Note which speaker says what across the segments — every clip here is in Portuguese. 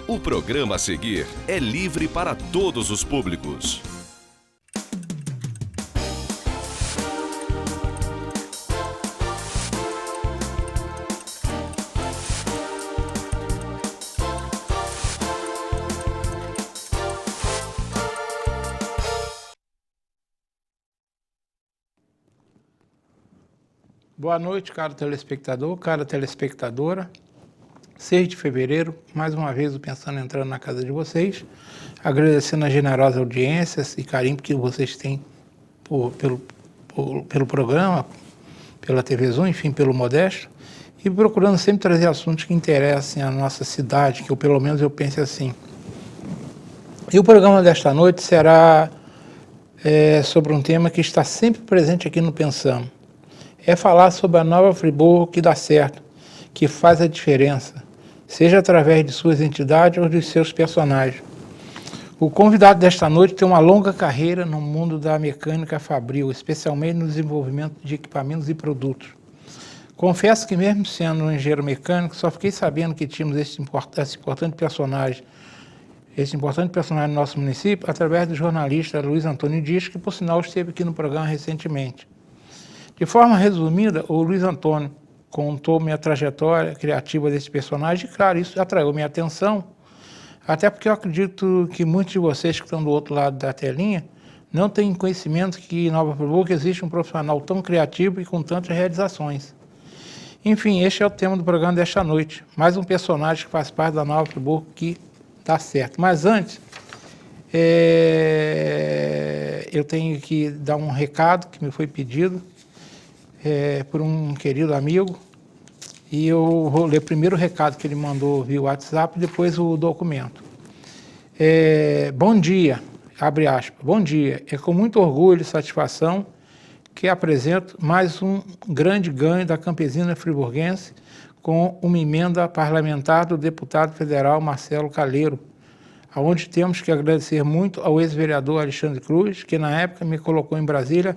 Speaker 1: O programa a seguir é livre para todos os públicos.
Speaker 2: Boa noite, caro telespectador, cara telespectadora. 6 de fevereiro, mais uma vez o Pensando entrando na casa de vocês, agradecendo a generosa audiência e carinho que vocês têm pelo programa, pela TV Zoom, enfim, pelo Modesto, e procurando sempre trazer assuntos que interessem a nossa cidade, que pelo menos eu pense assim. E o programa desta noite será sobre um tema que está sempre presente aqui no Pensando. É falar sobre a Nova Friburgo que dá certo, que faz a diferença, seja através de suas entidades ou de seus personagens. O convidado desta noite tem uma longa carreira no mundo da mecânica fabril, especialmente no desenvolvimento de equipamentos e produtos. Confesso que mesmo sendo um engenheiro mecânico, só fiquei sabendo que tínhamos esse importante personagem no nosso município através do jornalista Luiz Antônio Dias, que por sinal esteve aqui no programa recentemente. De forma resumida, o Luiz Antônio contou minha trajetória criativa desse personagem e, claro, isso atraiu minha atenção, até porque eu acredito que muitos de vocês que estão do outro lado da telinha não têm conhecimento que em Nova Friburgo existe um profissional tão criativo e com tantas realizações. Enfim, este é o tema do programa desta noite, mais um personagem que faz parte da Nova Friburgo que dá certo. Mas antes, eu tenho que dar um recado que me foi pedido por um querido amigo, e eu vou ler primeiro o recado que ele mandou via WhatsApp e depois o documento. Bom dia, abre aspas, bom dia, é com muito orgulho e satisfação que apresento mais um grande ganho da campesina friburguense com uma emenda parlamentar do deputado federal Marcelo Calheiro, onde temos que agradecer muito ao ex-vereador Alexandre Cruz, que na época me colocou em Brasília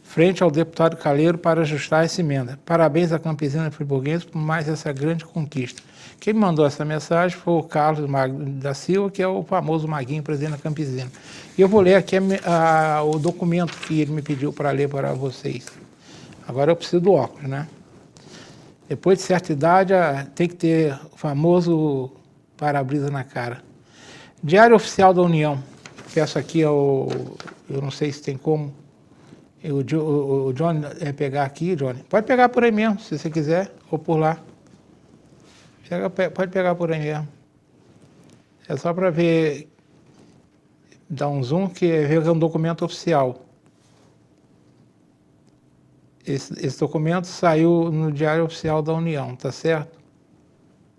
Speaker 2: frente ao deputado Calheiro para ajustar essa emenda. Parabéns à campesina friburguense por mais essa grande conquista. Quem me mandou essa mensagem foi o Carlos da Silva, que é o famoso Maguinho, presidente da campesina. E eu vou ler aqui o documento que ele me pediu para ler para vocês. Agora eu preciso do óculos, né? Depois de certa idade, tem que ter o famoso para-brisa na cara. Diário Oficial da União. Peço aqui eu não sei se tem como o Johnny pegar aqui, Johnny. Pode pegar por aí mesmo, se você quiser, ou por lá. Pode pegar por aí mesmo. É só para ver, dar um zoom, que é um documento oficial. Esse documento saiu no Diário Oficial da União, tá certo?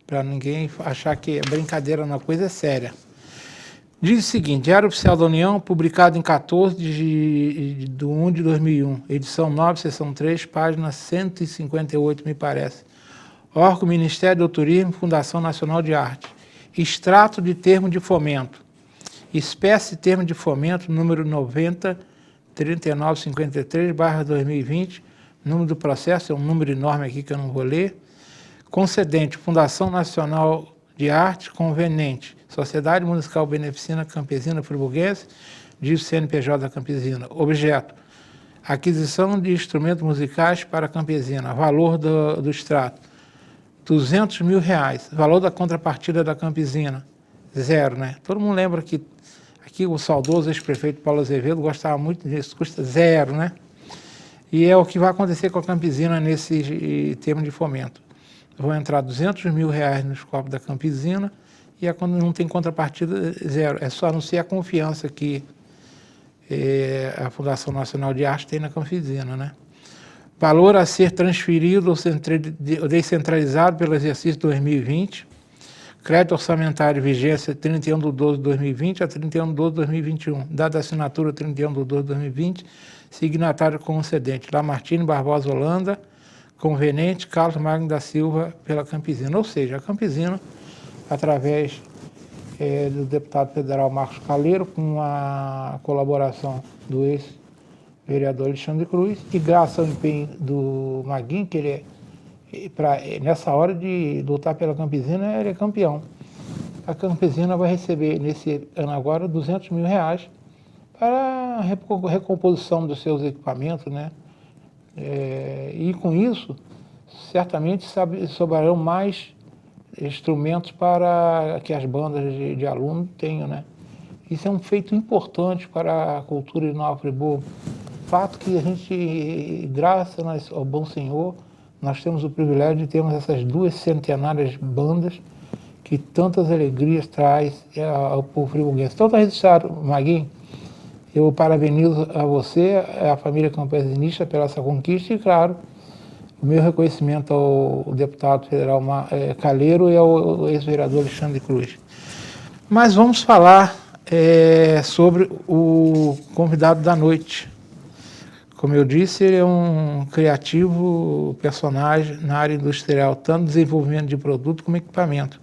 Speaker 2: Para ninguém achar que é brincadeira, não, coisa é séria. Diz o seguinte: Diário Oficial da União, publicado em 14 de 1 de 2001, edição 9, seção 3, página 158, me parece. Órgão Ministério do Turismo, Fundação Nacional de Arte. Extrato de termo de fomento. Espécie de termo de fomento, número 90-3953/2020, número do processo, é um número enorme aqui que eu não vou ler. Concedente, Fundação Nacional de Arte, conveniente, Sociedade Musical Beneficina Campesina Friburguense, diz o CNPJ da Campesina. Objeto: aquisição de instrumentos musicais para a Campesina. Valor do extrato: R$200 mil. Valor da contrapartida da Campesina: 0, né? Todo mundo lembra que aqui o saudoso ex-prefeito Paulo Azevedo gostava muito disso, custa 0, né? E é o que vai acontecer com a Campesina nesse termo de fomento. Vão entrar R$200 mil nos cofres da Campesina, e quando não tem contrapartida, 0. É só anunciar a confiança que a Fundação Nacional de Arte tem na Campesina, né? Valor a ser transferido ou descentralizado pelo exercício 2020. Crédito orçamentário vigência 31/12/2020 a 31/12/2021. Data assinatura 31/12/2020. Signatário concedente: Lamartine Barbosa Holanda. Conveniente: Carlos Magno da Silva, pela Campesina. Ou seja, a Campesina, através do deputado federal Marcos Calheiro, com a colaboração do ex-vereador Alexandre Cruz, e graças ao empenho do Maguinho, que ele nessa hora de lutar pela Campesina, ele é campeão. A Campesina vai receber, nesse ano agora, R$200 mil para a recomposição dos seus equipamentos, né? E com isso, certamente sobrarão mais instrumentos para que as bandas de alunos tenham, né? Isso é um feito importante para a cultura de Nova Friburgo. Fato que a gente, graças ao bom Senhor, nós temos o privilégio de termos essas 2 centenárias bandas que tantas alegrias traz ao povo friburguense. Então está registrado, Maguinho. Eu parabenizo a você, a família campesinista, pela essa conquista e, claro, o meu reconhecimento ao deputado federal Calheiro e ao ex-vereador Alexandre Cruz. Mas vamos falar sobre o convidado da noite. Como eu disse, ele é um criativo personagem na área industrial, tanto desenvolvimento de produto como equipamento.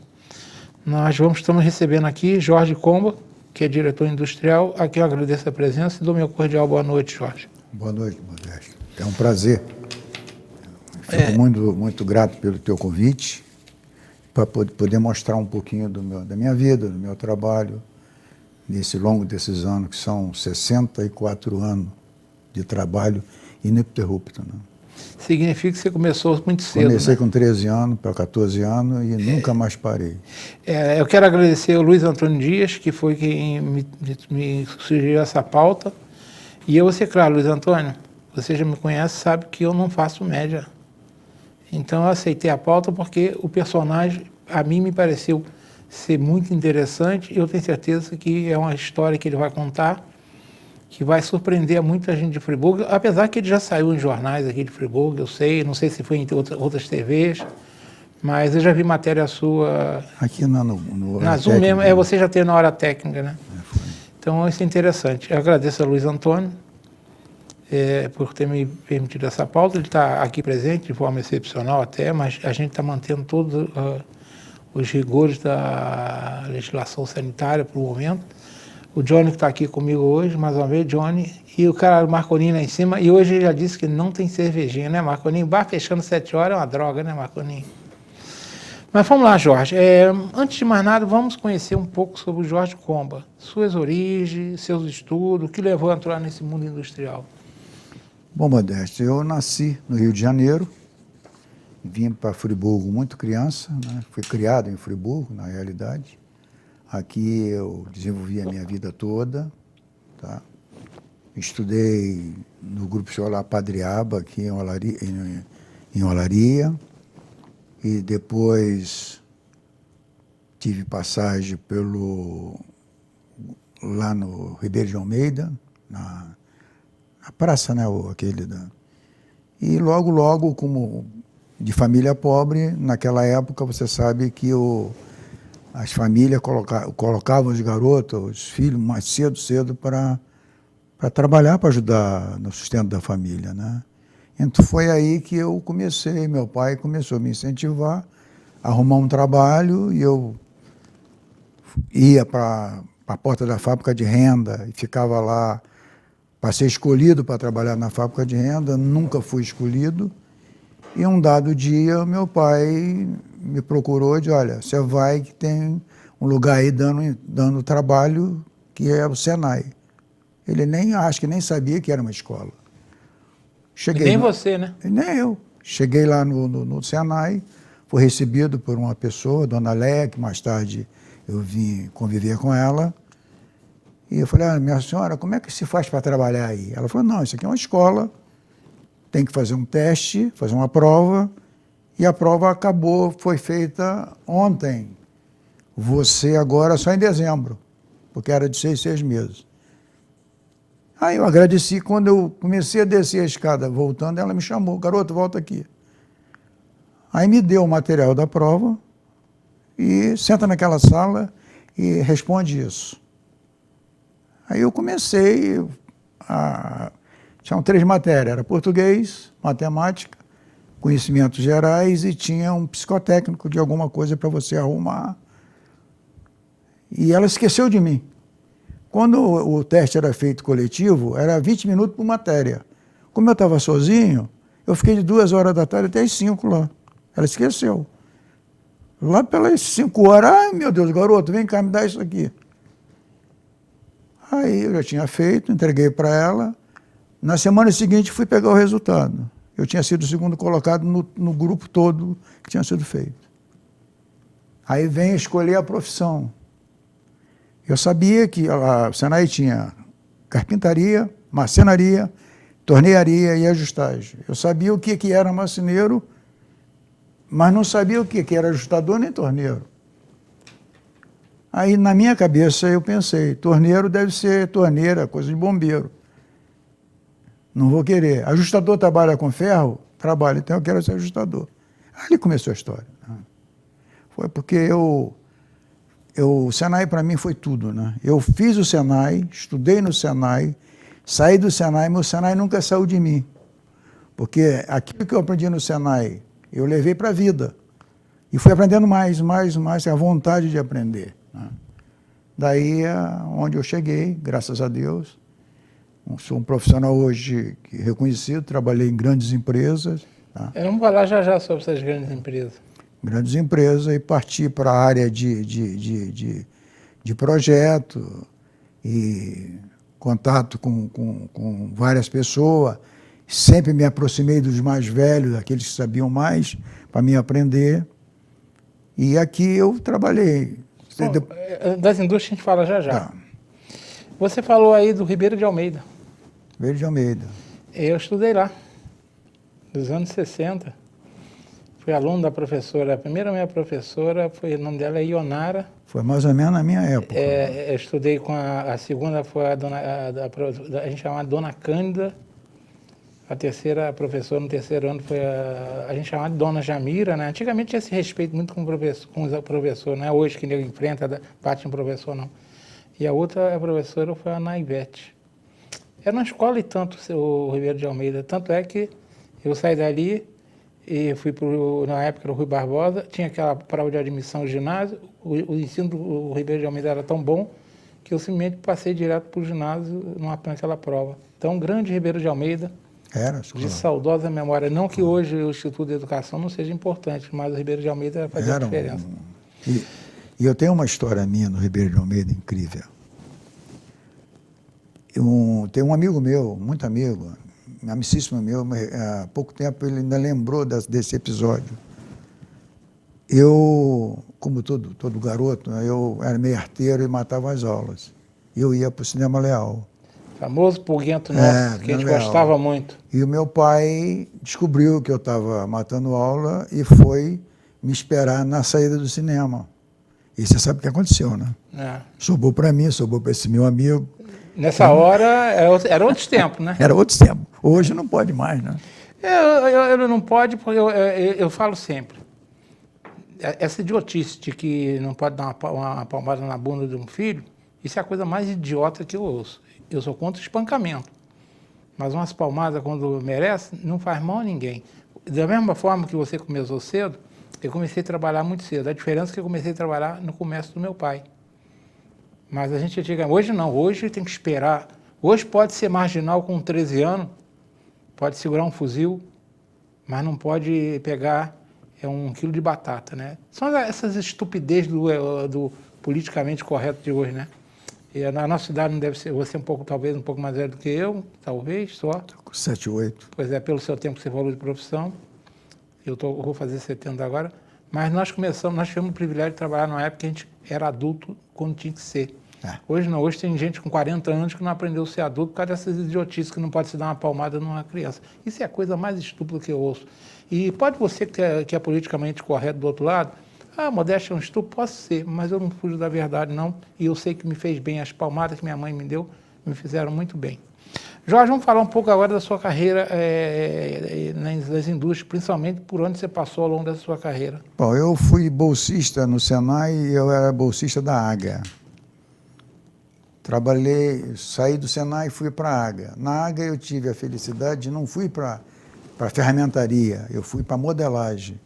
Speaker 2: Nós estamos recebendo aqui Jorge Comba, que é diretor industrial, a quem eu agradeço a presença e dou meu cordial boa noite, Jorge.
Speaker 3: Boa noite, Modesto. É um prazer. Fico muito grato pelo teu convite, para poder mostrar um pouquinho da minha vida, do meu trabalho, longo desses anos, que são 64 anos de trabalho ininterrupto. Né?
Speaker 2: Significa que você começou muito cedo.
Speaker 3: Comecei,
Speaker 2: né?
Speaker 3: com 13 anos para 14 anos e nunca mais parei.
Speaker 2: Eu quero agradecer ao Luiz Antônio Dias, que foi quem me sugeriu essa pauta. E eu vou ser claro, Luiz Antônio, você já me conhece, sabe que eu não faço média. Então eu aceitei a pauta porque o personagem, a mim, me pareceu ser muito interessante e eu tenho certeza que é uma história que ele vai contar que vai surpreender muita gente de Friburgo, apesar que ele já saiu em jornais aqui de Friburgo, eu sei, não sei se foi em outras TVs, mas eu já vi matéria sua...
Speaker 3: Aqui na
Speaker 2: Zoom mesmo, você já teve na hora técnica, né? Então isso é interessante. Eu agradeço a Luiz Antônio por ter me permitido essa pauta, ele está aqui presente de forma excepcional até, mas a gente está mantendo todos os rigores da legislação sanitária para o momento. O Johnny que está aqui comigo hoje, mais uma vez, Johnny, e o cara Marconinho lá em cima, e hoje ele já disse que não tem cervejinha, né, Marconinho? Bar fechando 7 horas é uma droga, né, Marconinho? Mas vamos lá, Jorge. Antes de mais nada, vamos conhecer um pouco sobre o Jorge Comba, suas origens, seus estudos, o que levou a entrar nesse mundo industrial.
Speaker 3: Bom, Modesto, eu nasci no Rio de Janeiro, vim para Friburgo muito criança, né? Fui criado em Friburgo, na realidade. Aqui eu desenvolvi a minha vida toda, tá? Estudei no Grupo Escolar Padreaba, aqui em Olaria, e depois tive passagem lá no Ribeiro de Almeida, na praça, né, e logo, como de família pobre, naquela época você sabe que as famílias colocavam os garotos, os filhos, mais cedo para trabalhar, para ajudar no sustento da família, né? Então foi aí que eu comecei, meu pai começou a me incentivar a arrumar um trabalho e eu ia para a porta da fábrica de renda e ficava lá, para ser escolhido para trabalhar na fábrica de renda, nunca fui escolhido. E um dado dia, meu pai me procurou e disse, olha, você vai que tem um lugar aí dando trabalho, que é o Senai. Ele acho que nem sabia que era uma escola.
Speaker 2: Nem você, né?
Speaker 3: Nem eu. Cheguei lá no Senai, fui recebido por uma pessoa, Dona Léa, que mais tarde eu vim conviver com ela. E eu falei, minha senhora, como é que se faz para trabalhar aí? Ela falou, não, isso aqui é uma escola, tem que fazer um teste, fazer uma prova, e a prova foi feita ontem. Você agora só em dezembro, porque era de 6 meses. Aí eu agradeci, quando eu comecei a descer a escada, voltando, ela me chamou, garoto, volta aqui. Aí me deu o material da prova, e senta naquela sala e responde isso. Aí eu comecei tinham 3 matérias, era português, matemática, conhecimentos gerais e tinha um psicotécnico de alguma coisa para você arrumar. E ela esqueceu de mim. Quando o teste era feito coletivo, era 20 minutos por matéria. Como eu estava sozinho, eu fiquei de 2 horas da tarde até as 5 lá. Ela esqueceu. Lá pelas 5 horas, ai meu Deus, garoto, vem cá, me dá isso aqui. Aí eu já tinha feito, entreguei para ela. Na semana seguinte fui pegar o resultado. Eu tinha sido o segundo colocado no grupo todo que tinha sido feito. Aí vem escolher a profissão. Eu sabia que o Senai tinha carpintaria, marcenaria, tornearia e ajustagem. Eu sabia o que era marceneiro, mas não sabia o que era ajustador nem torneiro. Aí, na minha cabeça, eu pensei, torneiro deve ser torneira, coisa de bombeiro. Não vou querer. Ajustador trabalha com ferro? Trabalha, então eu quero ser ajustador. Ali começou a história. Foi porque o Senai para mim foi tudo, né? Eu fiz o Senai, estudei no Senai, saí do Senai, mas o Senai nunca saiu de mim. Porque aquilo que eu aprendi no Senai, eu levei para a vida. E fui aprendendo mais, a vontade de aprender. Né? Daí é onde eu cheguei, graças a Deus. Sou um profissional hoje reconhecido, trabalhei em grandes empresas. Tá?
Speaker 2: Vamos falar já sobre essas grandes empresas.
Speaker 3: Grandes empresas e parti para a área de projeto e contato com várias pessoas. Sempre me aproximei dos mais velhos, daqueles que sabiam mais, para me aprender. E aqui eu trabalhei.
Speaker 2: Bom, das indústrias a gente fala já.
Speaker 3: Tá.
Speaker 2: Você falou aí do Ribeiro de Almeida.
Speaker 3: Ribeiro de Almeida.
Speaker 2: Eu estudei lá, nos anos 60. Fui aluno da professora, a primeira minha professora, o nome dela é Ionara.
Speaker 3: Foi mais ou menos na minha época.
Speaker 2: Eu estudei com a segunda, foi a gente chamava Dona Cândida. A terceira professora, no terceiro ano, foi a gente chamava de Dona Jamira, né? Antigamente tinha esse respeito muito com o professor, não é hoje que ninguém enfrenta, bate no professor, não. E a outra professora foi a Ana Ivete. Era uma escola e tanto o Ribeiro de Almeida, tanto é que eu saí dali e fui na época do Rui Barbosa, tinha aquela prova de admissão ao ginásio, o ensino do Ribeiro de Almeida era tão bom que eu simplesmente passei direto para o ginásio naquela prova. Então, grande Ribeiro de Almeida, de saudosa memória. Não que hoje o Instituto de Educação não seja importante, mas o Ribeiro de Almeida fazia diferença.
Speaker 3: E eu tenho uma história minha no Ribeiro de Almeida incrível. Tem um amigo meu, muito amigo, amicíssimo meu, há pouco tempo ele ainda lembrou desse episódio. Eu, como todo garoto, eu era meio arteiro e matava as aulas. Eu ia para o Cinema Leal.
Speaker 2: Famoso Pulguento nosso, que a gente gostava muito.
Speaker 3: E o meu pai descobriu que eu estava matando aula e foi me esperar na saída do cinema. E você sabe o que aconteceu, né? Sobrou para mim, sobrou para esse meu amigo.
Speaker 2: Nessa hora, era outros tempos, né?
Speaker 3: Era outros tempos. Hoje não pode mais, né?
Speaker 2: Eu não pode, porque eu falo sempre. Essa idiotice de que não pode dar uma palmada na bunda de um filho, isso é a coisa mais idiota que eu ouço. Eu sou contra o espancamento. Mas umas palmadas, quando merece, não faz mal a ninguém. Da mesma forma que você começou cedo, eu comecei a trabalhar muito cedo. A diferença é que eu comecei a trabalhar no comércio do meu pai. Mas a gente antigamente, hoje não, hoje tem que esperar. Hoje pode ser marginal com 13 anos, pode segurar um fuzil, mas não pode pegar 1 quilo de batata, né? São essas estupidez do politicamente correto de hoje, né? E na nossa idade não deve ser, você talvez um pouco mais velho do que eu, talvez, só.
Speaker 3: Estou com 7, 8.
Speaker 2: Pois é, pelo seu tempo que você falou de profissão, eu vou fazer 70 agora, mas nós tivemos o privilégio de trabalhar numa época que a gente era adulto quando tinha que ser. Hoje não, hoje tem gente com 40 anos que não aprendeu a ser adulto por causa dessas idiotices que não pode se dar uma palmada numa criança. Isso é a coisa mais estúpida que eu ouço. E pode você que é politicamente correto do outro lado, modéstia é um estupro, posso ser, mas eu não fujo da verdade não, e eu sei que me fez bem, as palmadas que minha mãe me deu, me fizeram muito bem. Jorge, vamos falar um pouco agora da sua carreira nas indústrias, principalmente por onde você passou ao longo da sua carreira.
Speaker 3: Bom, eu fui bolsista no Senai e eu era bolsista da AGA. Saí do Senai e fui para a AGA. Na AGA eu tive a felicidade de não fui para ferramentaria, eu fui para modelagem.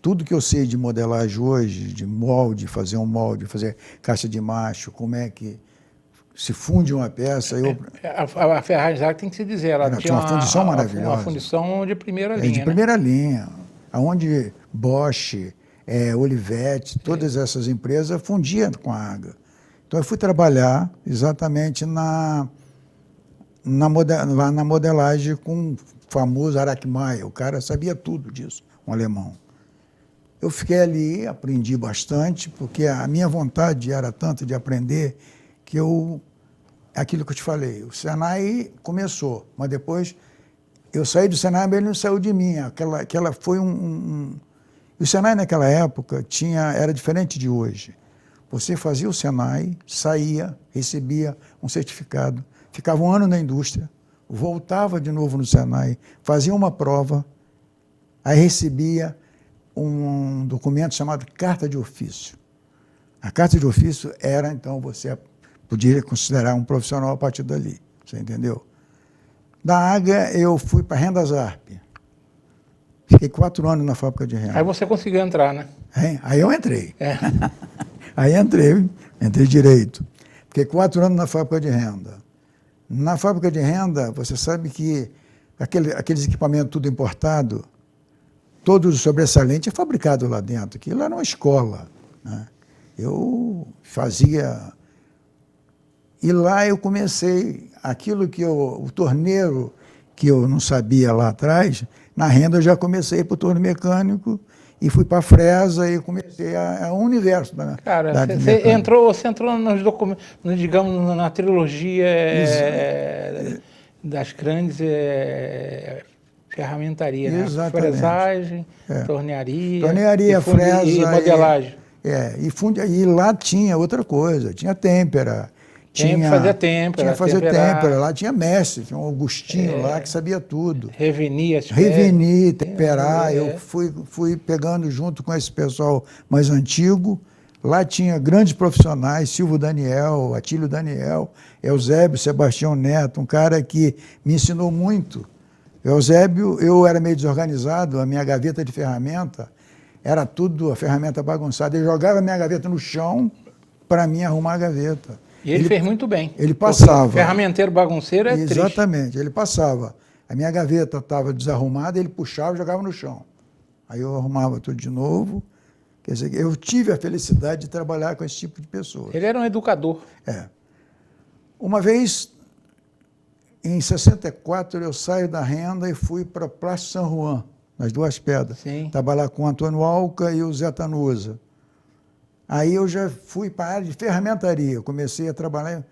Speaker 3: tudo que eu sei de modelagem hoje, de molde, fazer caixa de macho, como é que se funde uma peça.
Speaker 2: A Ferrari Zac tem que se dizer, ela tinha
Speaker 3: uma fundição maravilhosa.
Speaker 2: Uma fundição de primeira linha.
Speaker 3: De primeira linha, onde Bosch, Olivetti, todas essas empresas fundiam com a água. Então eu fui trabalhar exatamente lá na modelagem com o famoso Araquemaia. O cara sabia tudo disso, um alemão. Eu fiquei ali, aprendi bastante, porque a minha vontade era tanto de aprender que aquilo que eu te falei, o Senai começou, mas depois eu saí do Senai, mas ele não saiu de mim. Aquela foi O Senai naquela época era diferente de hoje. Você fazia o Senai, saía, recebia um certificado, ficava um ano na indústria, voltava de novo no Senai, fazia uma prova, aí recebia um documento chamado carta de ofício. A carta de ofício era, então, você podia considerar um profissional a partir dali, você entendeu? Da Águia, eu fui para a Renda Zarp. Fiquei 4 anos na fábrica de renda.
Speaker 2: Aí você conseguiu entrar, né?
Speaker 3: Aí eu entrei. Aí entrei direito. Fiquei 4 anos na fábrica de renda. Na fábrica de renda, você sabe que aqueles equipamentos tudo importado, todos os sobressalentes é fabricado lá dentro. Aquilo era uma escola, né? Eu fazia... E lá eu comecei aquilo o torneiro que eu não sabia lá atrás, na renda eu já comecei para o torno mecânico e fui para a fresa e comecei o universo da
Speaker 2: Cara, você entrou nos documentos, digamos, na trilogia das grandes ferramentaria, né? Fresagem, tornearia,
Speaker 3: fresa
Speaker 2: e modelagem.
Speaker 3: E lá tinha outra coisa, tinha têmpera.
Speaker 2: Fazia têmpera.
Speaker 3: Lá tinha mestre, tinha um Augustinho lá que sabia tudo.
Speaker 2: Revenir,
Speaker 3: temperar. Eu fui pegando junto com esse pessoal mais antigo. Lá tinha grandes profissionais, Silvio Daniel, Atílio Daniel, Eusébio Sebastião Neto, um cara que me ensinou muito. Eusébio, eu era meio desorganizado, a minha gaveta de ferramenta era tudo a ferramenta bagunçada. Ele jogava a minha gaveta no chão para mim arrumar a gaveta.
Speaker 2: E ele fez muito bem.
Speaker 3: Ele passava.
Speaker 2: Ferramenteiro bagunceiro é triste.
Speaker 3: Exatamente, ele passava. A minha gaveta estava desarrumada, ele puxava e jogava no chão. Aí eu arrumava tudo de novo. Quer dizer, eu tive a felicidade de trabalhar com esse tipo de pessoa.
Speaker 2: Ele era um educador.
Speaker 3: Uma vez, em 64, eu saio da renda e fui para Plástico São Juan, nas Duas Pedras.
Speaker 2: Sim.
Speaker 3: Trabalhar com o Antônio Alca e o Zé Tanusa. Aí eu já fui para a área de ferramentaria. Eu comecei a trabalhar,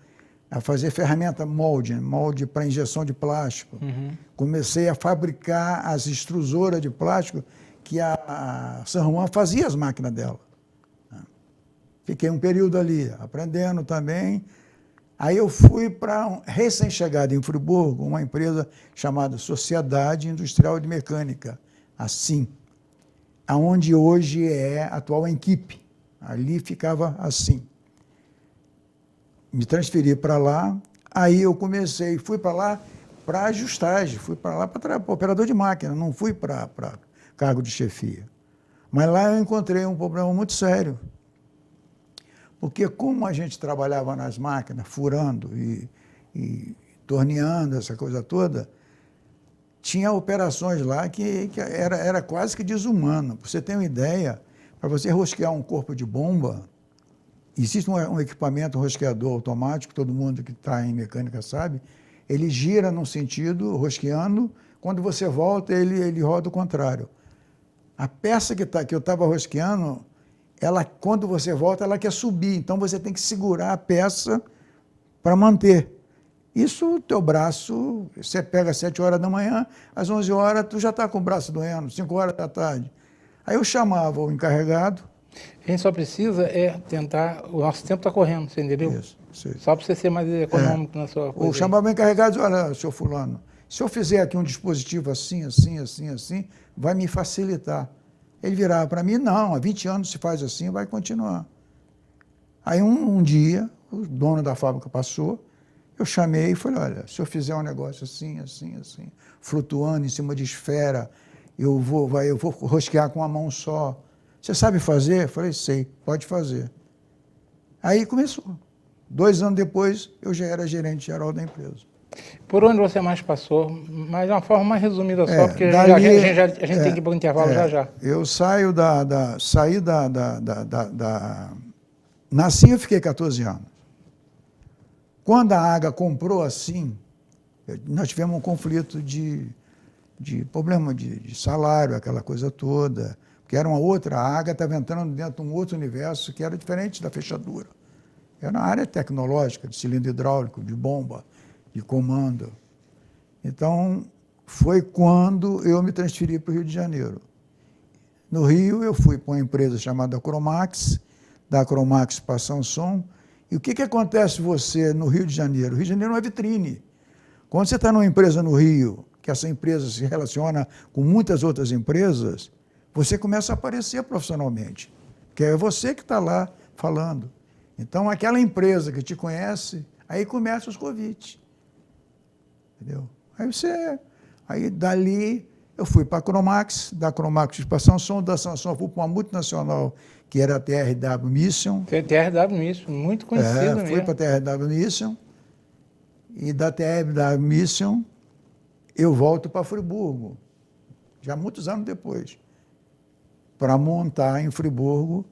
Speaker 3: a fazer ferramenta molde para injeção de plástico. Comecei a fabricar as extrusoras de plástico que a San Juan fazia as máquinas dela. Fiquei um período ali, aprendendo também. Aí eu fui para, recém-chegado em Friburgo, uma empresa chamada Sociedade Industrial de Mecânica, assim, aonde hoje é a atual Equipe. Ali ficava assim. Me transferi para lá, aí eu fui para lá para ajustagem, fui para lá para operador de máquina, não fui para cargo de chefia. Mas lá eu encontrei um problema muito sério. Porque como a gente trabalhava nas máquinas, furando e torneando, essa coisa toda, tinha operações lá que era quase que desumano. Para você ter uma ideia, para você rosquear um corpo de bomba, existe um equipamento, um rosqueador automático, todo mundo que está em mecânica sabe, ele gira num sentido, rosqueando, quando você volta, ele roda o contrário. A peça que eu estava rosqueando, quando você volta, ela quer subir, então você tem que segurar a peça para manter. Isso, o teu braço, você pega às 7 horas da manhã, às 11 horas, tu já está com o braço doendo, 5 horas da tarde. Aí eu chamava o encarregado.
Speaker 2: A gente só precisa tentar... O nosso tempo está correndo, você entendeu?
Speaker 3: Isso.
Speaker 2: Só para você ser mais econômico na sua coisa.
Speaker 3: Eu chamava o encarregado e dizia, olha, senhor fulano, se eu fizer aqui um dispositivo assim, vai me facilitar. Ele virava para mim, não, há 20 anos se faz assim, vai continuar. Aí um dia, o dono da fábrica passou, eu chamei e falei, olha, se eu fizer um negócio assim, flutuando em cima de esfera, eu vou rosquear com uma mão só. Você sabe fazer? Eu falei, sei, pode fazer. Aí começou. 2 anos depois, eu já era gerente geral da empresa.
Speaker 2: Por onde você mais passou? Mas de uma forma mais resumida só, porque
Speaker 3: dali,
Speaker 2: a gente tem que ir para o intervalo já.
Speaker 3: Eu saí nasci, eu fiquei 14 anos. Quando a AGA comprou assim, nós tivemos um conflito de problema de salário, aquela coisa toda, porque era uma outra, a AGA estava entrando dentro de um outro universo que era diferente da fechadura. Era uma área tecnológica, de cilindro hidráulico, de bomba, de comando. Então, foi quando eu me transferi para o Rio de Janeiro. No Rio, eu fui para uma empresa chamada Cromax, da Cromax para a Samsung. E o que acontece você no Rio de Janeiro? O Rio de Janeiro é uma vitrine. Quando você está numa empresa no Rio, que essa empresa se relaciona com muitas outras empresas, você começa a aparecer profissionalmente, que é você que está lá falando. Então, aquela empresa que te conhece, aí começam os convites. Entendeu? Aí dali eu fui para a Cromax, da Cromax para a Samsung, da Samsung eu fui para uma multinacional que era a TRW Mission.
Speaker 2: TRW Mission, muito conhecida mesmo.
Speaker 3: Fui para a TRW Mission e da TRW Mission eu volto para Friburgo, já muitos anos depois, para montar em Friburgo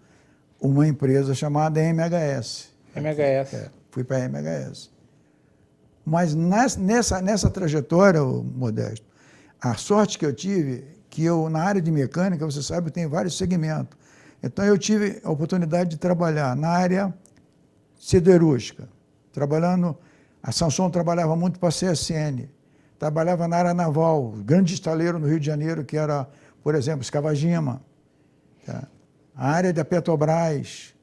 Speaker 3: uma empresa chamada MHS.
Speaker 2: MHS.
Speaker 3: Fui para a MHS. Mas nessa trajetória, Modesto, a sorte que eu tive, que eu, na área de mecânica, você sabe, tem vários segmentos. Então, eu tive a oportunidade de trabalhar na área siderúrgica, a Samsung trabalhava muito para a CSN, trabalhava na área naval, grande estaleiro no Rio de Janeiro, que era, por exemplo, Escavagima, tá? A área da Petrobras,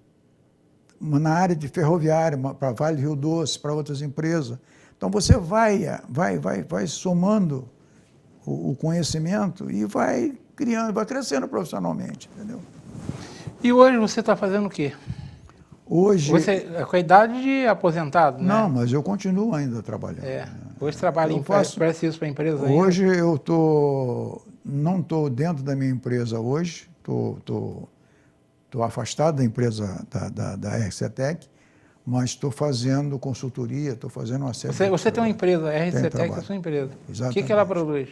Speaker 3: na área de ferroviária, para Vale Rio Doce, para outras empresas. Então, você vai somando o conhecimento e vai criando, vai crescendo profissionalmente, entendeu?
Speaker 2: E hoje você está fazendo o quê?
Speaker 3: Hoje...
Speaker 2: Você é com a idade de aposentado, né?
Speaker 3: Não, mas eu continuo ainda trabalhando.
Speaker 2: Hoje trabalha parece isso para a empresa ainda?
Speaker 3: Hoje eu não estou dentro da minha empresa hoje, estou afastado da empresa da RCTEC, mas estou fazendo consultoria, estou fazendo uma série
Speaker 2: Você tem uma empresa, a RCTEC é a sua empresa.
Speaker 3: Exatamente.
Speaker 2: O que ela produz?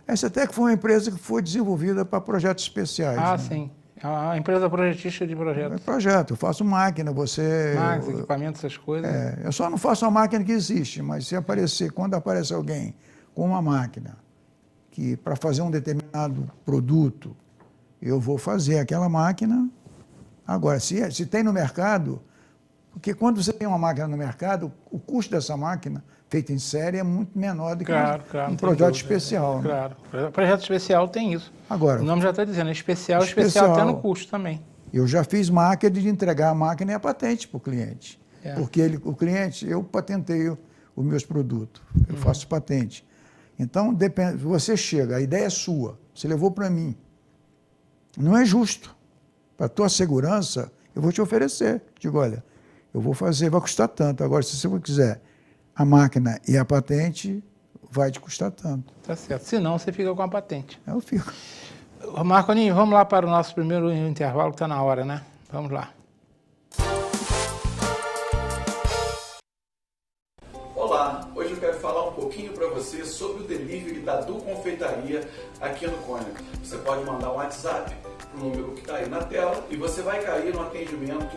Speaker 3: A RCTEC foi uma empresa que foi desenvolvida para projetos especiais.
Speaker 2: Ah,
Speaker 3: né?
Speaker 2: sim. É uma empresa projetista de projetos.
Speaker 3: É projeto, eu faço máquina,
Speaker 2: Máquinas, equipamentos, essas coisas.
Speaker 3: Eu só não faço uma máquina que existe, mas se aparecer, quando aparece alguém com uma máquina que para fazer um determinado produto, eu vou fazer aquela máquina. Agora, se tem no mercado, porque quando você tem uma máquina no mercado, o custo dessa máquina feita em série é muito menor do que um projeto especial.
Speaker 2: Claro, projeto especial tem isso.
Speaker 3: Agora,
Speaker 2: o nome já está dizendo, especial até no custo também.
Speaker 3: Eu já fiz máquina de entregar a máquina e a patente para o cliente. Porque o cliente, eu patenteio os meus produtos, eu faço patente. Então, você chega, a ideia é sua, você levou para mim. Não é justo. Para a tua segurança, eu vou te oferecer. Digo, olha, eu vou fazer, vai custar tanto. Agora, se você quiser a máquina e a patente, vai te custar tanto.
Speaker 2: Tá certo. Se não, você fica com a patente.
Speaker 3: Eu fico.
Speaker 2: Marconinho, vamos lá para o nosso primeiro intervalo, que está na hora, né? Vamos lá.
Speaker 4: Olá, hoje eu quero falar um pouquinho para você sobre o delivery da Du Confeitaria aqui no Cônica. Você pode mandar um WhatsApp para o número que está aí na tela e você vai cair no atendimento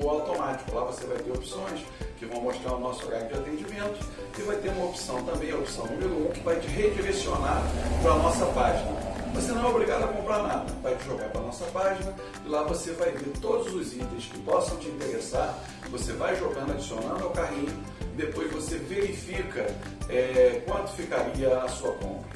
Speaker 4: automático. Lá você vai ter opções que vão mostrar o nosso horário de atendimento e vai ter uma opção também, a opção número 1, que vai te redirecionar para a nossa página. Você não é obrigado a comprar nada, vai te jogar para a nossa página e lá você vai ver todos os itens que possam te interessar, você vai jogando, adicionando ao carrinho, depois você verifica quanto ficaria a sua compra.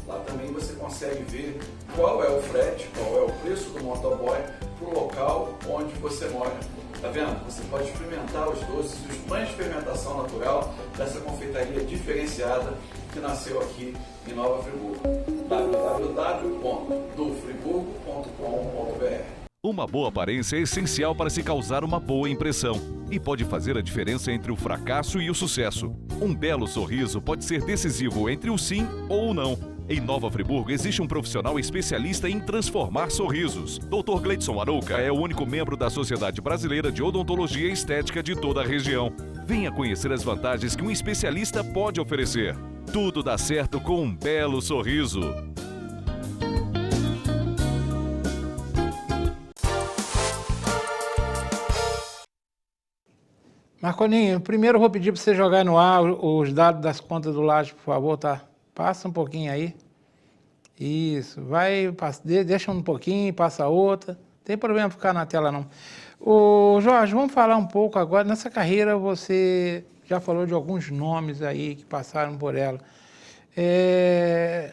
Speaker 4: Lá também você consegue ver qual é o frete, qual é o preço do motoboy para o local onde você mora. Tá vendo? Você pode experimentar os doces e os pães de fermentação natural dessa confeitaria diferenciada que nasceu aqui em Nova Friburgo. www.dufriburgo.com.br.
Speaker 1: Uma boa aparência é essencial para se causar uma boa impressão e pode fazer a diferença entre o fracasso e o sucesso. Um belo sorriso pode ser decisivo entre o sim ou o não. Em Nova Friburgo existe um profissional especialista em transformar sorrisos. Dr. Gleidson Arouca é o único membro da Sociedade Brasileira de Odontologia e Estética de toda a região. Venha conhecer as vantagens que um especialista pode oferecer. Tudo dá certo com um belo sorriso.
Speaker 2: Marconinho, primeiro eu vou pedir para você jogar no ar os dados das contas do Laje, por favor, tá? Passa um pouquinho aí. Isso, vai, deixa um pouquinho, passa outra. Não tem problema ficar na tela, não. Ô, Jorge, vamos falar um pouco agora. Nessa carreira você já falou de alguns nomes aí que passaram por ela.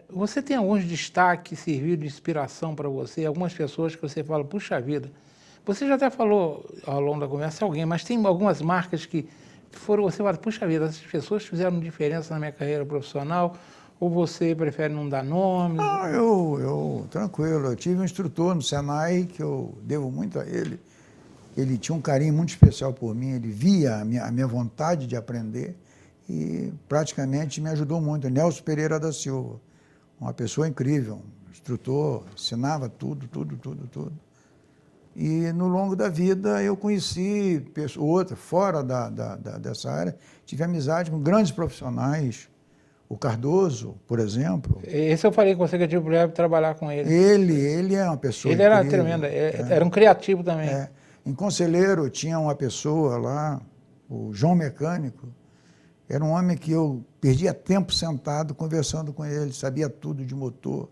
Speaker 2: Você tem alguns destaques que serviram de inspiração para você? Algumas pessoas que você fala, puxa vida. Você já até falou ao longo da conversa alguém, mas tem algumas marcas que foram, você fala, puxa vida, essas pessoas fizeram diferença na minha carreira profissional, ou você prefere não dar nomes?
Speaker 3: Ah, tranquilo, eu tive um instrutor no Senai, que eu devo muito a ele. Ele tinha um carinho muito especial por mim, ele via a minha vontade de aprender e praticamente me ajudou muito. Nelson Pereira da Silva, uma pessoa incrível, um instrutor, ensinava tudo. E no longo da vida eu conheci outras, fora dessa área, tive amizade com grandes profissionais, o Cardoso, por exemplo.
Speaker 2: Esse eu falei com você que eu tive o privilégio de trabalhar com ele.
Speaker 3: Ele é uma pessoa
Speaker 2: incrível. Ele era tremendo, era um criativo também.
Speaker 3: Em Conselheiro tinha uma pessoa lá, o João Mecânico, era um homem que eu perdia tempo sentado conversando com ele, sabia tudo de motor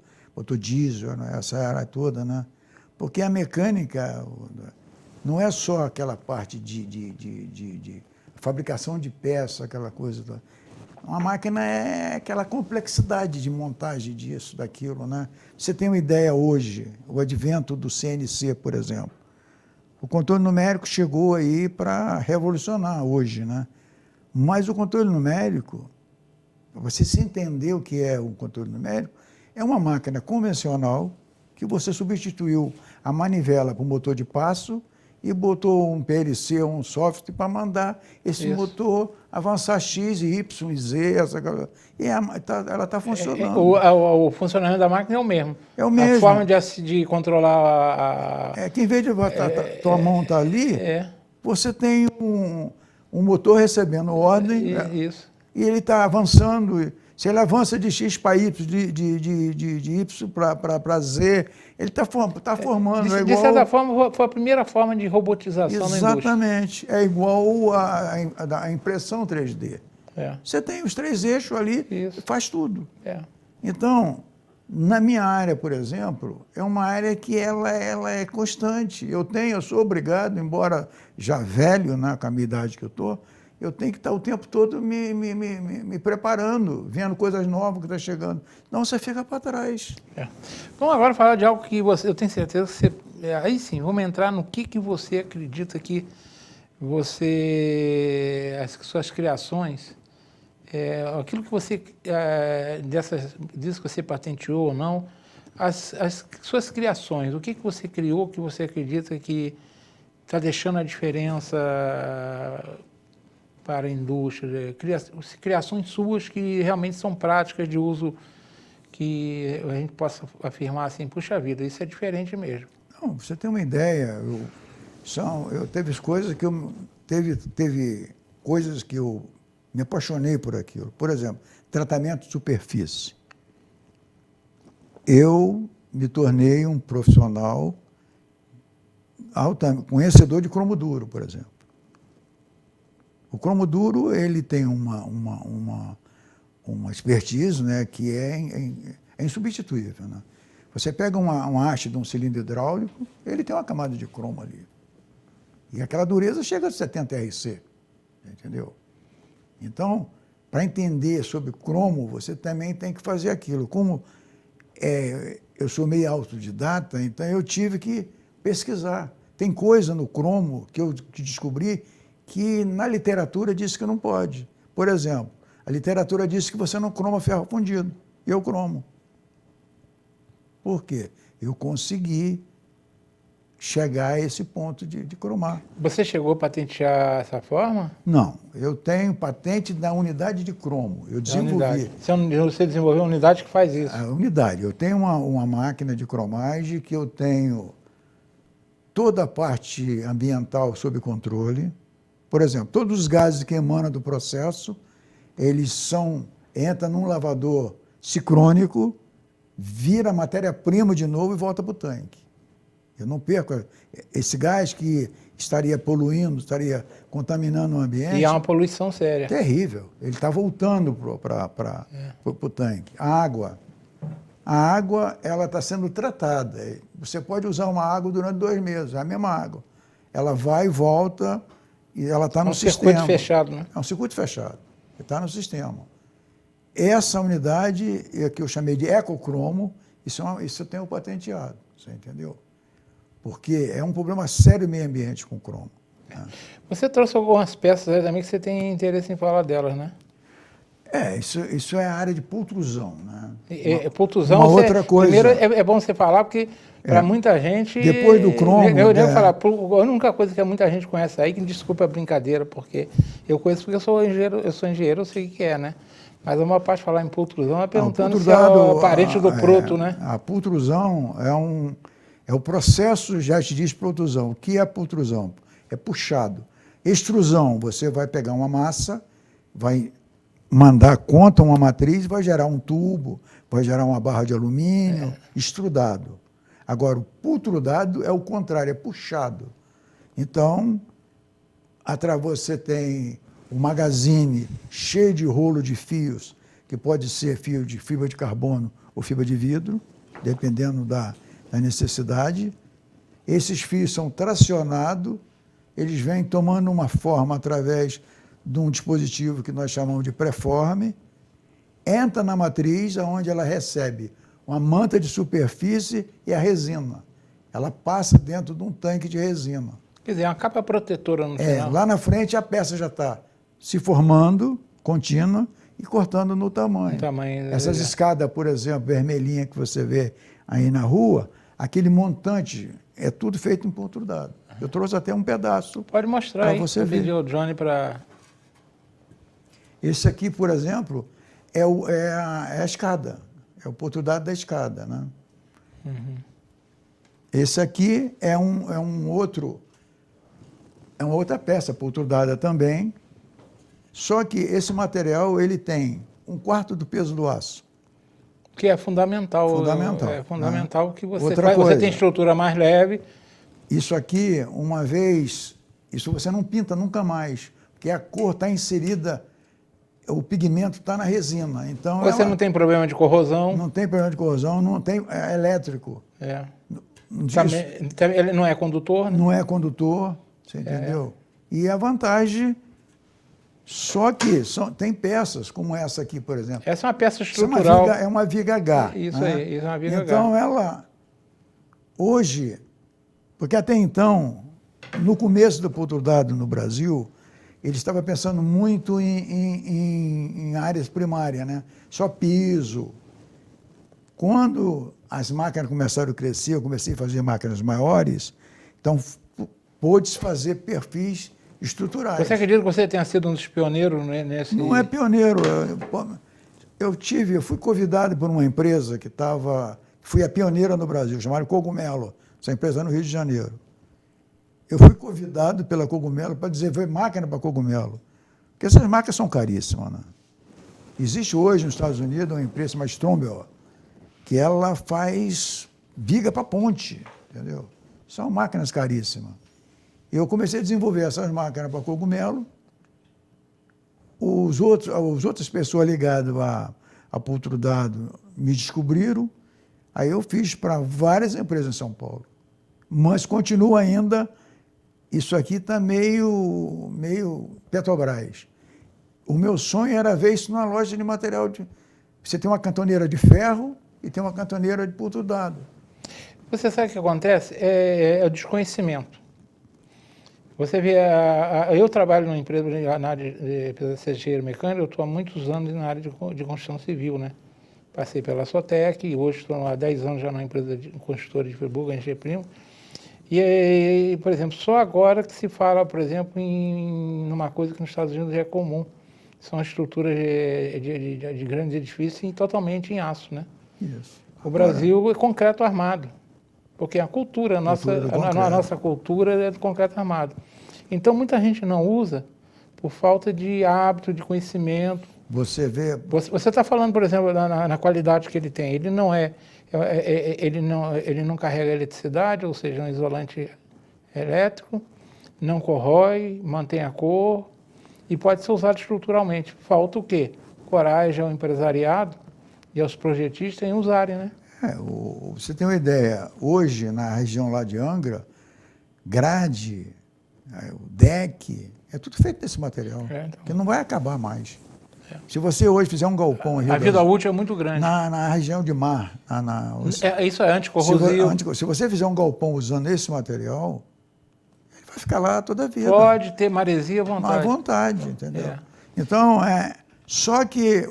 Speaker 3: diesel, essa área toda, né? Porque a mecânica não é só aquela parte de fabricação de peça, aquela coisa. Uma máquina é aquela complexidade de montagem disso, daquilo, né? Você tem uma ideia hoje, o advento do CNC, por exemplo. O controle numérico chegou aí para revolucionar hoje, né? Mas o controle numérico, você se entender o que é o controle numérico, é uma máquina convencional que você substituiu a manivela por motor de passo e botou um PLC, um software, para mandar esse motor avançar X, Y e Z, ela está funcionando.
Speaker 2: O funcionamento da máquina é o mesmo.
Speaker 3: É o mesmo.
Speaker 2: A forma de controlar
Speaker 3: que em vez de tua mão estar ali, você tem um motor recebendo ordem,
Speaker 2: isso.
Speaker 3: E ele está avançando. Se ele avança de X para Y, de Y para Z, ele está formando.
Speaker 2: De certa forma, foi a primeira forma de robotização na indústria.
Speaker 3: Exatamente. É igual a impressão 3D. Você tem os 3 eixos ali, faz tudo. Então, na minha área, por exemplo, é uma área que ela é constante. Eu sou obrigado, embora já velho, né, com a minha idade que eu estou, eu tenho que estar o tempo todo me preparando, vendo coisas novas que estão chegando. Não, você fica para trás.
Speaker 2: Vamos agora falar de algo que eu tenho certeza que você... aí sim, vamos entrar no que você acredita que as suas criações, aquilo que você... disso que você patenteou ou não, as suas criações, o que você criou que você acredita que está deixando a diferença para a indústria, criações suas que realmente são práticas de uso, que a gente possa afirmar assim, puxa vida, isso é diferente mesmo.
Speaker 3: Não, você tem uma ideia, teve coisas que teve coisas que eu me apaixonei por aquilo. Por exemplo, tratamento de superfície. Eu me tornei um profissional conhecedor de cromo duro, por exemplo. O cromo duro, ele tem uma expertise, né, que é insubstituível, né? Você pega uma haste de um cilindro hidráulico, ele tem uma camada de cromo ali. E aquela dureza chega a 70 RC, entendeu? Então, para entender sobre cromo, você também tem que fazer aquilo. Como eu sou meio autodidata, então eu tive que pesquisar. Tem coisa no cromo que eu descobri que na literatura diz que não pode. Por exemplo, a literatura diz que você não croma ferro fundido. Eu cromo. Por quê? Eu consegui chegar a esse ponto de cromar.
Speaker 2: Você chegou a patentear essa forma?
Speaker 3: Não, eu tenho patente da unidade de cromo. Eu desenvolvi.
Speaker 2: Você desenvolveu uma unidade que faz isso?
Speaker 3: A unidade. Eu tenho uma máquina de cromagem que eu tenho toda a parte ambiental sob controle. Por exemplo, todos os gases que emanam do processo, eles entram num lavador sincrônico, vira matéria-prima de novo e volta para o tanque. Eu não perco esse gás que estaria poluindo, estaria contaminando o ambiente.
Speaker 2: E é uma poluição séria.
Speaker 3: Terrível. Ele está voltando para o tanque. A água ela está sendo tratada. Você pode usar uma água durante 2 meses, é a mesma água. Ela vai e volta e ela está no sistema.
Speaker 2: É um circuito fechado, né?
Speaker 3: É um circuito fechado. Está no sistema. Essa unidade, que eu chamei de ecocromo, isso eu tenho patenteado, você entendeu? Porque é um problema sério meio ambiente com o cromo. Né?
Speaker 2: Você trouxe algumas peças aí também que você tem interesse em falar delas, né?
Speaker 3: Isso é a área de pultrusão. Né?
Speaker 2: Pultrusão,
Speaker 3: uma outra coisa.
Speaker 2: Primeiro é bom você falar, porque para muita gente...
Speaker 3: Depois do cromo...
Speaker 2: Eu devo falar, a única coisa que muita gente conhece aí, que desculpa a brincadeira, porque eu conheço porque eu sou engenheiro, eu sei o que é, né? Mas uma parte de falar em pultrusão é perguntando se é o parente do proto, né?
Speaker 3: A pultrusão é o processo, já te diz pultrusão. O que é pultrusão? É puxado. Extrusão, você vai pegar uma massa, vai mandar contra uma matriz, vai gerar um tubo, vai gerar uma barra de alumínio, extrudado. Agora, o pultrudado é o contrário, é puxado. Então, você tem um magazine cheio de rolo de fios, que pode ser fio de fibra de carbono ou fibra de vidro, dependendo da necessidade. Esses fios são tracionados, eles vêm tomando uma forma através de um dispositivo que nós chamamos de preforme, entra na matriz, onde ela recebe uma manta de superfície e a resina. Ela passa dentro de um tanque de resina.
Speaker 2: Quer dizer, uma capa protetora no final.
Speaker 3: Lá na frente a peça já está se formando, contínua, e cortando no tamanho. Essas escadas, por exemplo, vermelhinha que você vê aí na rua, aquele montante é tudo feito em pultrudado. Eu trouxe até um pedaço.
Speaker 2: Pode mostrar aí.
Speaker 3: Você ver.
Speaker 2: O Johnny para...
Speaker 3: Esse aqui, por exemplo, é a escada. É o pultrudado da escada, né?
Speaker 2: Uhum.
Speaker 3: Esse aqui é uma outra peça pultrudada também, só que esse material ele tem 1/4 do peso do aço.
Speaker 2: Que é fundamental.
Speaker 3: Fundamental.
Speaker 2: É fundamental que você
Speaker 3: Outra
Speaker 2: faz.
Speaker 3: coisa,
Speaker 2: você tem estrutura mais leve.
Speaker 3: Isso aqui, uma vez, isso você não pinta nunca mais, porque a cor está inserida, o pigmento está na resina. Então
Speaker 2: Você não tem problema de corrosão.
Speaker 3: Não tem problema de corrosão, não tem elétrico.
Speaker 2: Ele não é condutor, né?
Speaker 3: Não é condutor, você entendeu? E a vantagem, só que tem peças, como essa aqui, por exemplo.
Speaker 2: Essa é uma peça estrutural.
Speaker 3: É uma viga H.
Speaker 2: Isso
Speaker 3: né?
Speaker 2: aí, isso é uma viga H.
Speaker 3: Então ela, hoje, porque até então, no começo do pultrudado no Brasil, ele estava pensando muito em áreas primárias, né? Só piso. Quando as máquinas começaram a crescer, eu comecei a fazer máquinas maiores, então pôde-se fazer perfis estruturais.
Speaker 2: Você acredita que você tenha sido um dos pioneiros nesse...
Speaker 3: Não é pioneiro. Eu fui convidado por uma empresa fui a pioneira no Brasil, chamada Cogumelo, essa empresa no Rio de Janeiro. Eu fui convidado pela Cogumelo para desenvolver máquina para Cogumelo, porque essas máquinas são caríssimas. Né? Existe hoje nos Estados Unidos uma empresa chamada Strombel, que ela faz viga para ponte, entendeu? São máquinas caríssimas. Eu comecei a desenvolver essas máquinas para Cogumelo. As outras pessoas ligadas a pultrudado me descobriram. Aí eu fiz para várias empresas em São Paulo. Mas continua ainda, isso aqui está meio Petrobras. O meu sonho era ver isso numa loja de material. Você tem uma cantoneira de ferro e tem uma cantoneira de pultrudado.
Speaker 2: Você sabe o que acontece? É o desconhecimento. Você vê, eu trabalho numa empresa na área de ser engenheiro mecânico, eu estou há muitos anos na área de construção civil, né? Passei pela Sotec e hoje estou há 10 anos já na empresa de construtora de Friburgo, a Engenheiro Primo. E, por exemplo, só agora que se fala, por exemplo, em uma coisa que nos Estados Unidos é comum. São as estruturas de grandes edifícios totalmente em aço, né?
Speaker 3: Isso.
Speaker 2: O Brasil é concreto armado, porque a cultura, a nossa cultura é do concreto armado. Então, muita gente não usa por falta de hábito, de conhecimento.
Speaker 3: Você vê...
Speaker 2: Você está falando, por exemplo, na qualidade que ele tem. Ele não carrega eletricidade, ou seja, um isolante elétrico, não corrói, mantém a cor e pode ser usado estruturalmente. Falta o quê? Coragem ao empresariado e aos projetistas em usarem, né?
Speaker 3: Você tem uma ideia, hoje na região lá de Angra, grade, o deck, é tudo feito desse material,
Speaker 2: Então.
Speaker 3: que não vai acabar mais. Se você hoje fizer um galpão...
Speaker 2: A vida útil é muito grande.
Speaker 3: Na região de mar.
Speaker 2: Isso é anticorrosivo.
Speaker 3: Se você fizer um galpão usando esse material, ele vai ficar lá toda a vida.
Speaker 2: Pode ter maresia à vontade.
Speaker 3: À vontade, entendeu? Então, só que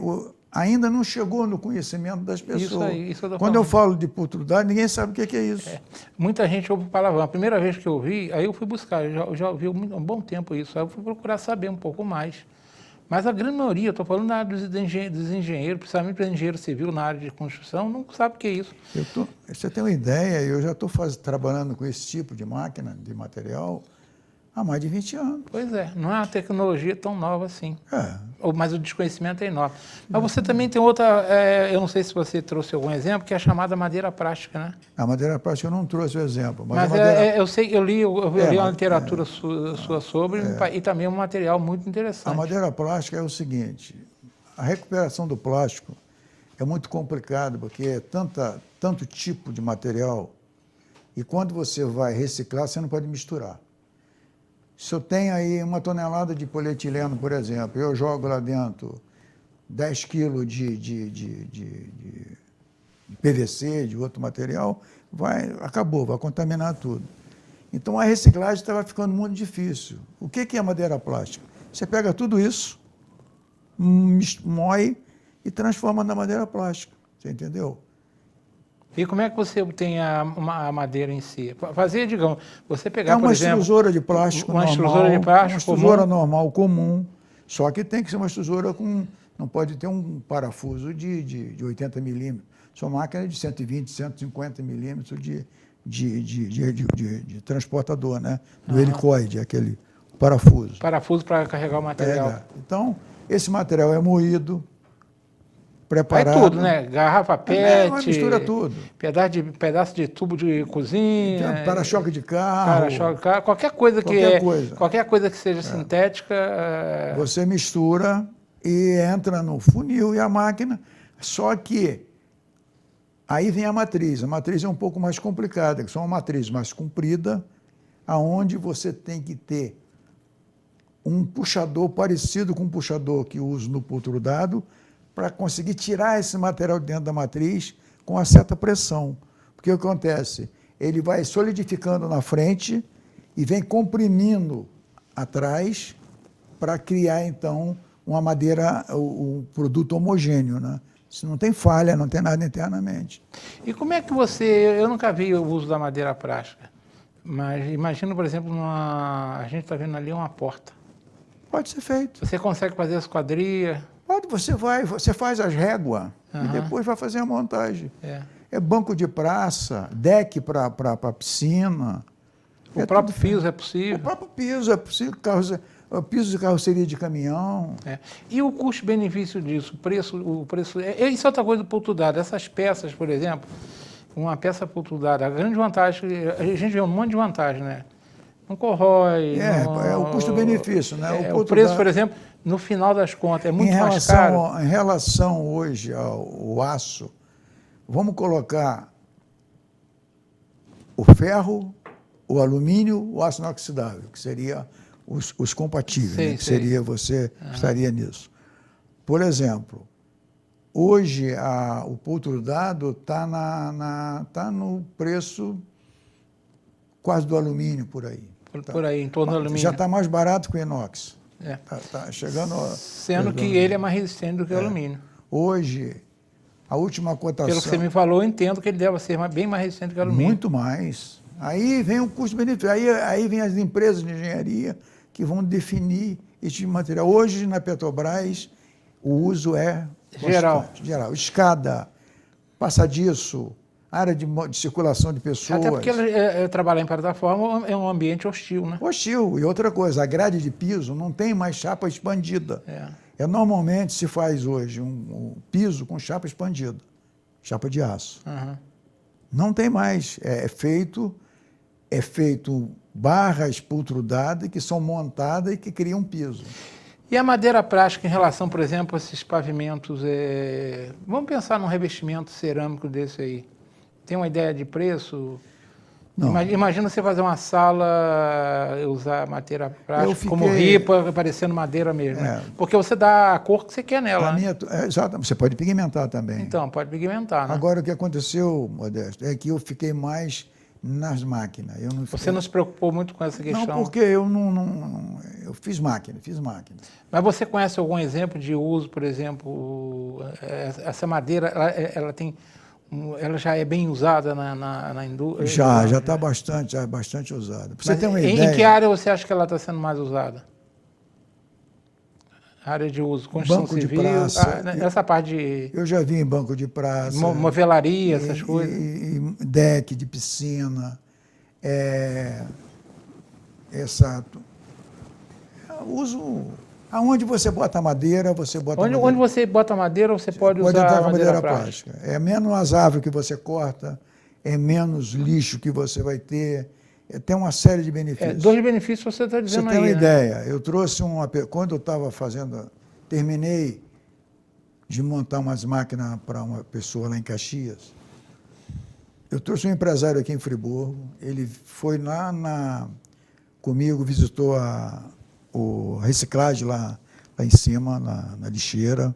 Speaker 3: ainda não chegou no conhecimento das pessoas.
Speaker 2: Isso eu
Speaker 3: Quando eu falo de putridade, ninguém sabe o que é isso.
Speaker 2: Muita gente ouve palavrão. A primeira vez que eu ouvi, aí eu fui buscar, eu já ouvi há um bom tempo isso, aí eu fui procurar saber um pouco mais. Mas a grande maioria, estou falando da área dos engenheiros, principalmente para engenheiro civil na área de construção, não sabe o que é isso.
Speaker 3: Você tem uma ideia, eu já estou trabalhando com esse tipo de máquina, de material, há mais de 20 anos.
Speaker 2: Pois é, não é uma tecnologia tão nova assim. Mas o desconhecimento é enorme. Mas você também tem outra, eu não sei se você trouxe algum exemplo, que é a chamada madeira plástica, né?
Speaker 3: A madeira plástica eu não trouxe o exemplo.
Speaker 2: Mas eu sei, eu li uma literatura sua sobre, e também é um material muito interessante.
Speaker 3: A madeira plástica é o seguinte, a recuperação do plástico é muito complicado, porque é tanto tipo de material, e quando você vai reciclar, você não pode misturar. Se eu tenho aí 1 tonelada de polietileno, por exemplo, eu jogo lá dentro 10 quilos de PVC, de outro material, acabou, vai contaminar tudo. Então a reciclagem estava ficando muito difícil. O que é madeira plástica? Você pega tudo isso, moe e transforma na madeira plástica. Você entendeu?
Speaker 2: E como é que você obtém a madeira em si? Fazer, digamos, você pegar,
Speaker 3: por exemplo... É uma extrusora de plástico normal. Uma extrusora de plástico uma extrusora normal, comum. Só que tem que ser uma extrusora com... Não pode ter um parafuso de 80 milímetros. Sua máquina é de 120, 150 milímetros de transportador, né? Do helicoide, aquele parafuso.
Speaker 2: Parafuso para carregar o material.
Speaker 3: Então, esse material é moído, preparado.
Speaker 2: Tudo, né? Garrafa PET.
Speaker 3: Mistura tudo.
Speaker 2: Pedaço de tubo de cozinha.
Speaker 3: Para-choque de carro.
Speaker 2: Qualquer coisa que seja sintética.
Speaker 3: Você mistura e entra no funil e a máquina. Só que aí vem a matriz. A matriz é um pouco mais complicada, que são uma matriz mais comprida, aonde você tem que ter um puxador parecido com o puxador que eu uso no pultrudado, para conseguir tirar esse material de dentro da matriz com uma certa pressão. Porque o que acontece? Ele vai solidificando na frente e vem comprimindo atrás para criar, então, uma madeira, um produto homogêneo, né? Se não tem falha, não tem nada internamente.
Speaker 2: E como é que eu nunca vi o uso da madeira plástica, mas imagina, por exemplo, a gente está vendo ali uma porta.
Speaker 3: Pode ser feito.
Speaker 2: Você consegue fazer as esquadrias?
Speaker 3: Pode, você faz as réguas e depois vai fazer a montagem. É banco de praça, deck para piscina.
Speaker 2: O próprio piso é possível?
Speaker 3: O próprio piso é possível, piso de carroceria de caminhão.
Speaker 2: E o custo-benefício disso? O preço isso é outra coisa do pultrudado. Essas peças, por exemplo, uma peça pultrudada, a grande vantagem, a gente vê um monte de vantagem, né? Não corrói.
Speaker 3: É o custo-benefício, né?
Speaker 2: O preço, por exemplo, no final das contas, é muito mais caro.
Speaker 3: Em relação hoje ao aço, vamos colocar o ferro, o alumínio, o aço inoxidável, que seria os compatíveis, que seria você estaria nisso. Por exemplo, hoje o pultrudado está no preço quase do alumínio por aí.
Speaker 2: Por aí, em torno do alumínio.
Speaker 3: Já está mais barato que o inox. Tá chegando...
Speaker 2: Sendo que ele é mais resistente do que o alumínio.
Speaker 3: Hoje, a última cotação...
Speaker 2: Pelo que você me falou, eu entendo que ele deve ser bem mais resistente que o alumínio.
Speaker 3: Muito mais. Aí vem o custo-benefício, aí vem as empresas de engenharia que vão definir esse tipo de material. Hoje, na Petrobras, o uso é
Speaker 2: Geral.
Speaker 3: geral. Escada, passadiço, área de circulação de pessoas.
Speaker 2: Até porque trabalhar em plataforma é um ambiente hostil, né?
Speaker 3: Hostil. E outra coisa, a grade de piso não tem mais chapa expandida. Normalmente se faz hoje um piso com chapa expandida, chapa de aço.
Speaker 2: Uhum.
Speaker 3: Não tem mais. É feito barras espultrudadas que são montadas e que criam piso.
Speaker 2: E a madeira plástica em relação, por exemplo, a esses pavimentos? Vamos pensar num revestimento cerâmico desse aí. Tem uma ideia de preço?
Speaker 3: Não.
Speaker 2: Imagina você fazer uma sala e usar madeira plástica como ripa, parecendo madeira mesmo. Né? Porque você dá a cor que você quer nela. Né?
Speaker 3: Exato. Você pode pigmentar também.
Speaker 2: Então, pode pigmentar. Né?
Speaker 3: Agora, o que aconteceu, Modesto, é que eu fiquei mais nas máquinas.
Speaker 2: Você não se preocupou muito com essa questão?
Speaker 3: Não, porque eu eu fiz máquina.
Speaker 2: Mas você conhece algum exemplo de uso, por exemplo, essa madeira, ela já é bem usada na indústria?
Speaker 3: Já está bastante usada. Para você ter uma ideia...
Speaker 2: Em que área você acha que ela está sendo mais usada? Área de uso, construção
Speaker 3: banco
Speaker 2: civil,
Speaker 3: de praça.
Speaker 2: Essa parte de...
Speaker 3: Eu já vi em banco de praça.
Speaker 2: Movelaria, essas coisas.
Speaker 3: E deck de piscina. Uso... Aonde você bota madeira, você bota
Speaker 2: Onde você bota madeira, você pode usar madeira plástica.
Speaker 3: É menos as árvores que você corta, é menos lixo que você vai ter. Tem uma série de benefícios.
Speaker 2: 2 benefícios você está dizendo aí.
Speaker 3: Você tem uma ideia. Eu trouxe quando eu estava terminei de montar umas máquinas para uma pessoa lá em Caxias. Eu trouxe um empresário aqui em Friburgo. Ele foi lá comigo, visitou o reciclagem lá em cima, na lixeira.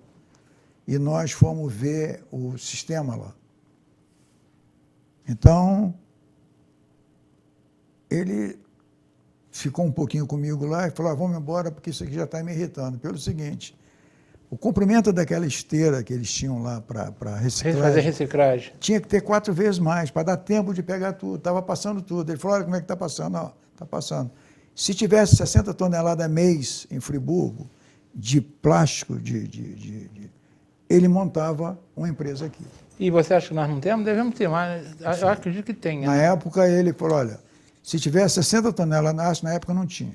Speaker 3: E nós fomos ver o sistema lá. Então, ele ficou um pouquinho comigo lá e falou, vamos embora porque isso aqui já está me irritando. Pelo seguinte, o comprimento daquela esteira que eles tinham lá para reciclagem...
Speaker 2: Fazer reciclagem.
Speaker 3: Tinha que ter 4 vezes mais, para dar tempo de pegar tudo. Estava passando tudo. Ele falou, olha como é que está passando. Está passando. Se tivesse 60 toneladas mês em Friburgo de plástico, ele montava uma empresa aqui.
Speaker 2: E você acha que nós não temos? Devemos ter mais. Eu acredito que tenha.
Speaker 3: Na época, ele falou, olha, se tivesse 60 toneladas, na época não tinha.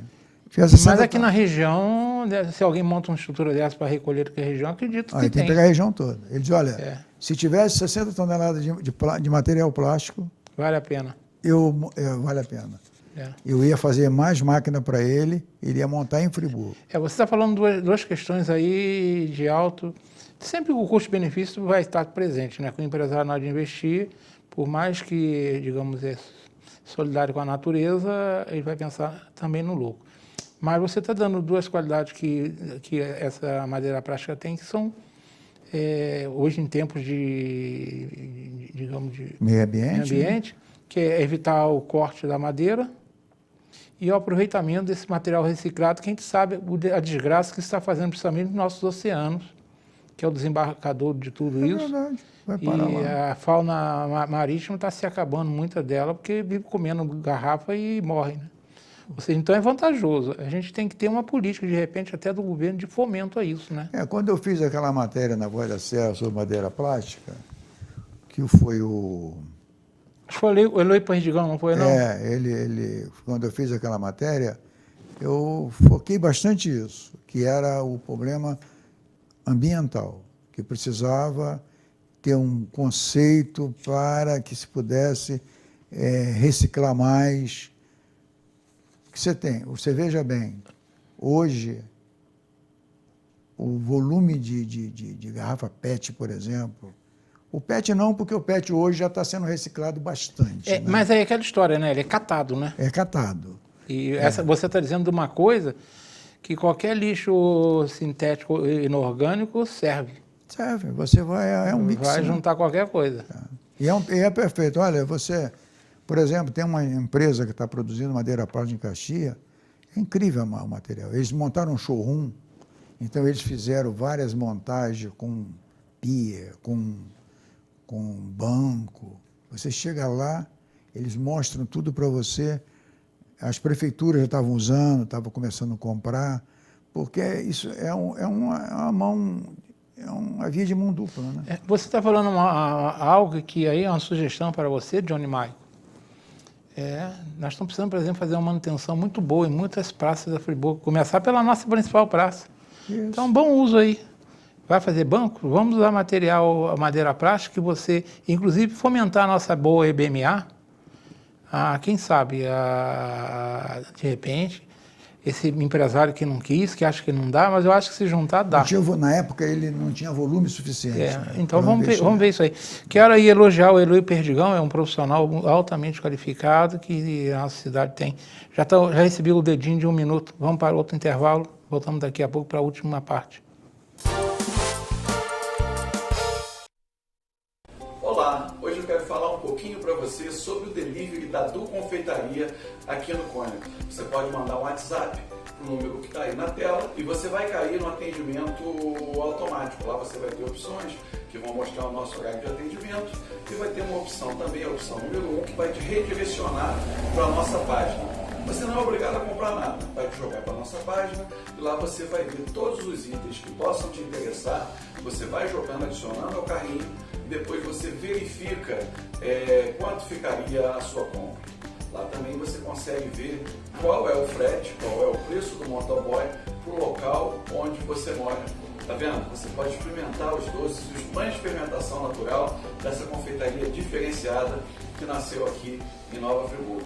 Speaker 2: Mas aqui na região, se alguém monta uma estrutura dessa para recolher aqui a região, acredito que
Speaker 3: tem que pegar a região toda. Ele diz, olha, se tivesse 60 toneladas de material plástico...
Speaker 2: Vale a pena.
Speaker 3: Vale a pena. Eu ia fazer mais máquina para ele ia montar em Friburgo.
Speaker 2: Você está falando duas questões aí de alto... Sempre o custo-benefício vai estar presente, né? Com o empresário na hora de investir, por mais que, digamos, é solidário com a natureza, ele vai pensar também no lucro. Mas você está dando 2 qualidades que essa madeira plástica tem, que são, hoje em tempos digamos, de
Speaker 3: meio ambiente,
Speaker 2: que é evitar o corte da madeira e o aproveitamento desse material reciclado, que a gente sabe a desgraça que está fazendo principalmente nos nossos oceanos, que é o desembarcador de tudo isso.
Speaker 3: Verdade. Vai parar
Speaker 2: e
Speaker 3: lá.
Speaker 2: a fauna marítima está se acabando, muita dela, porque vive comendo garrafa e morre. Né? Ou seja, então é vantajoso. A gente tem que ter uma política, de repente, até do governo, de fomento a isso. Né?
Speaker 3: Quando eu fiz aquela matéria na Voz da Serra sobre madeira plástica, que foi o...
Speaker 2: Acho que foi o Eloy Perdigão, não foi, não?
Speaker 3: Quando eu fiz aquela matéria, eu foquei bastante isso, que era o problema ambiental, que precisava ter um conceito para que se pudesse reciclar mais. Que você veja bem, hoje, o volume de garrafa PET, por exemplo, o PET não, porque o PET hoje já está sendo reciclado bastante. Né?
Speaker 2: Mas aí é aquela história, né? Ele é catado, né?
Speaker 3: É catado.
Speaker 2: E você está dizendo de uma coisa que qualquer lixo sintético e inorgânico serve.
Speaker 3: Serve, você vai, é um mix.
Speaker 2: Vai juntar qualquer coisa.
Speaker 3: E é perfeito. Olha, por exemplo, tem uma empresa que está produzindo madeira plástica em Caxias, é incrível o material. Eles montaram um showroom, então eles fizeram várias montagens com pia, com banco. Você chega lá, eles mostram tudo para você. As prefeituras já estavam usando, estavam começando a comprar, porque isso é uma via de mão dupla, né?
Speaker 2: Você está falando algo que aí é uma sugestão para você, Johnny Michael. Nós estamos precisando, por exemplo, fazer uma manutenção muito boa em muitas praças da Friburgo, começar pela nossa principal praça.
Speaker 3: Isso.
Speaker 2: Então, bom uso aí. Vai fazer banco? Vamos usar material, madeira plástica, que você, inclusive, fomentar a nossa boa EBMA. Quem sabe, de repente, esse empresário que não quis, que acha que não dá, mas eu acho que se juntar dá.
Speaker 3: Na época ele não tinha volume suficiente. Né,
Speaker 2: então vamos ver isso aí. Quero aí elogiar o Eloy Perdigão, é um profissional altamente qualificado que a nossa cidade tem. Já recebi o dedinho de 1 minuto. Vamos para outro intervalo, voltamos daqui a pouco para a última parte.
Speaker 4: Olá, hoje eu quero falar um pouquinho para você sobre o delivery da Du Confeitaria aqui no Cônigo. Você pode mandar um WhatsApp para o número que está aí na tela e você vai cair no atendimento automático. Lá você vai ter opções que vão mostrar o nosso horário de atendimento e vai ter uma opção também, a opção número 1, que vai te redirecionar para a nossa página. Você não é obrigado a comprar nada, vai te jogar para a nossa página e lá você vai ver todos os itens que possam te interessar, você vai jogando, adicionando ao carrinho, depois você verifica quanto ficaria a sua compra. Lá também você consegue ver qual é o frete, qual é o preço do motoboy para o local onde você mora. Tá vendo? Você pode experimentar os doces e os pães de fermentação natural dessa confeitaria diferenciada que nasceu aqui em Nova Friburgo.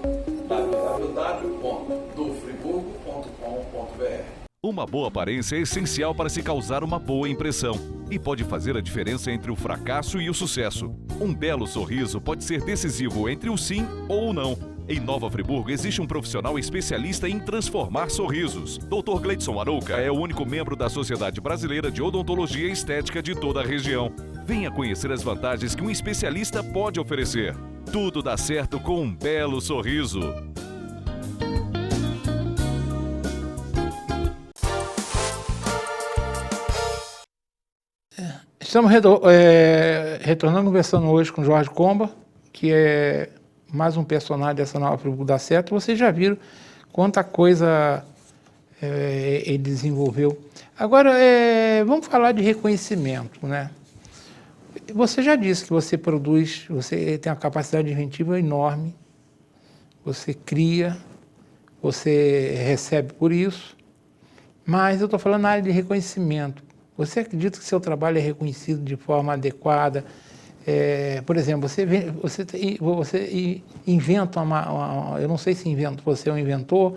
Speaker 4: www.dufriburgo.com.br.
Speaker 1: Uma boa aparência é essencial para se causar uma boa impressão e pode fazer a diferença entre o fracasso e o sucesso. Um belo sorriso pode ser decisivo entre o sim ou o não. Em Nova Friburgo existe um profissional especialista em transformar sorrisos. Dr. Gleidson Arouca é o único membro da Sociedade Brasileira de Odontologia e Estética de toda a região. Venha conhecer as vantagens que um especialista pode oferecer. Tudo dá certo com um belo sorriso.
Speaker 2: Estamos retornando, conversando hoje com Jorge Comba, que é mais um personagem dessa Nova Friburgo dá certo. Vocês já viram quanta coisa ele desenvolveu. Agora, vamos falar de reconhecimento, né? Você já disse que você produz, você tem uma capacidade inventiva enorme, você cria, você recebe por isso, mas eu estou falando na área de reconhecimento. Você acredita que seu trabalho é reconhecido de forma adequada? Por exemplo, você inventa eu não sei se você é um inventor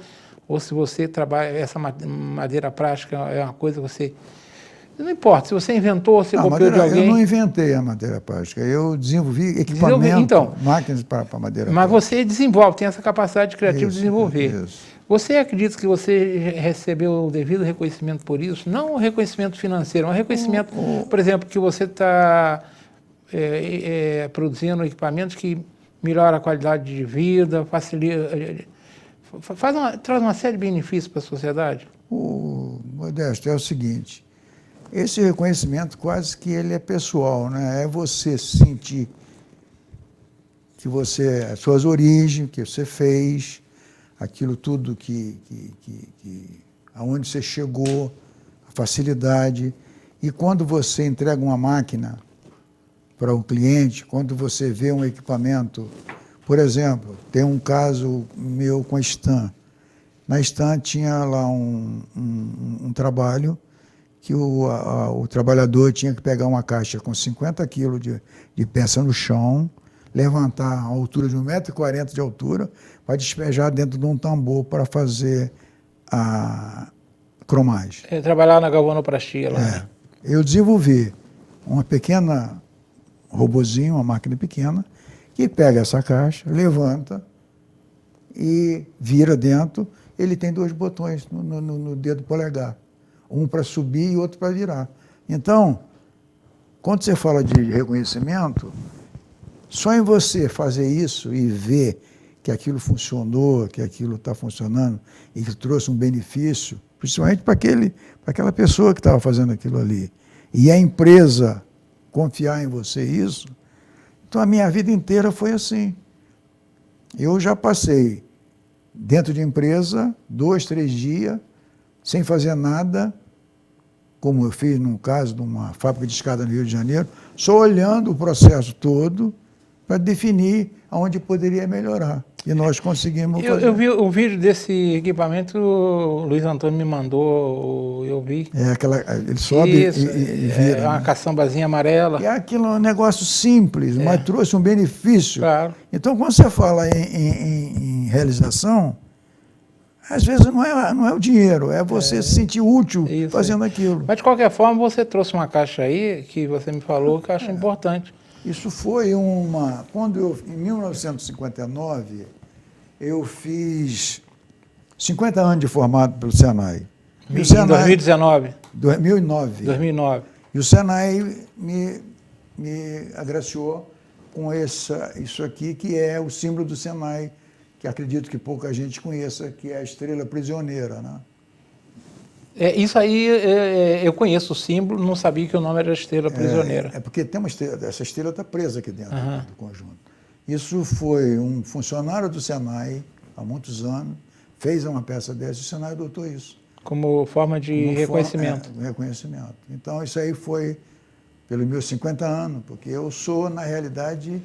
Speaker 2: ou se você trabalha, essa madeira plástica é uma coisa que você... Não importa, se você inventou, se copiou de alguém...
Speaker 3: Eu não inventei a madeira plástica, eu desenvolvi equipamento, máquinas para madeira plástica.
Speaker 2: Mas você desenvolve, tem essa capacidade criativa de desenvolver.
Speaker 3: Isso.
Speaker 2: Você acredita que você recebeu o devido reconhecimento por isso? Não o reconhecimento financeiro, mas o reconhecimento, por exemplo, que você está produzindo equipamentos que melhoram a qualidade de vida, facilita, traz uma série de benefícios para a sociedade?
Speaker 3: Modesto, é o seguinte, esse reconhecimento quase que ele é pessoal, né? É você sentir que as suas origens, que você fez, aquilo tudo aonde você chegou, a facilidade. E quando você entrega uma máquina para o cliente, quando você vê um equipamento, por exemplo, tem um caso meu com a Stan. Na Stan tinha lá um trabalho que o trabalhador tinha que pegar uma caixa com 50 quilos de peça no chão, levantar a altura de 1,40 m de altura, para despejar dentro de um tambor para fazer a cromagem.
Speaker 2: Trabalhar na galvanoplastia lá.
Speaker 3: Eu desenvolvi uma pequena robozinho, uma máquina pequena, que pega essa caixa, levanta e vira dentro. Ele tem 2 botões no dedo polegar. Um para subir e outro para virar. Então, quando você fala de reconhecimento, só em você fazer isso e ver que aquilo funcionou, que aquilo está funcionando e que trouxe um benefício, principalmente para aquela pessoa que estava fazendo aquilo ali, e a empresa confiar em você isso, então a minha vida inteira foi assim. Eu já passei dentro de empresa 2, 3 dias, sem fazer nada, como eu fiz no caso de uma fábrica de escada no Rio de Janeiro, só olhando o processo todo para definir aonde poderia melhorar. E nós conseguimos fazer.
Speaker 2: Eu vi o vídeo desse equipamento, o Luiz Antônio me mandou, eu vi.
Speaker 3: Ele sobe
Speaker 2: Isso,
Speaker 3: e vira.
Speaker 2: É uma
Speaker 3: né?
Speaker 2: caçambazinha amarela.
Speaker 3: E aquilo é um negócio simples, mas trouxe um benefício.
Speaker 2: Claro.
Speaker 3: Então, quando você fala em realização, às vezes não é o dinheiro, é você se sentir útil fazendo aquilo.
Speaker 2: Mas, de qualquer forma, você trouxe uma caixa aí, que você me falou, que eu acho importante.
Speaker 3: Isso foi em 1959, eu fiz 50 anos de formado pelo Senai.
Speaker 2: Em 2019?
Speaker 3: 2009.
Speaker 2: 2009.
Speaker 3: E o Senai me agraciou com isso aqui, que é o símbolo do Senai, que acredito que pouca gente conheça, que é a estrela prisioneira, né?
Speaker 2: Isso aí, eu conheço o símbolo, não sabia que o nome era Estrela Prisioneira.
Speaker 3: É porque tem uma estrela, essa estrela está presa aqui dentro do conjunto. Isso foi um funcionário do Senai, há muitos anos, fez uma peça dessa e o Senai adotou isso.
Speaker 2: Como forma de reconhecimento.
Speaker 3: Reconhecimento. Então, isso aí foi pelos meus 50 anos, porque eu sou, na realidade,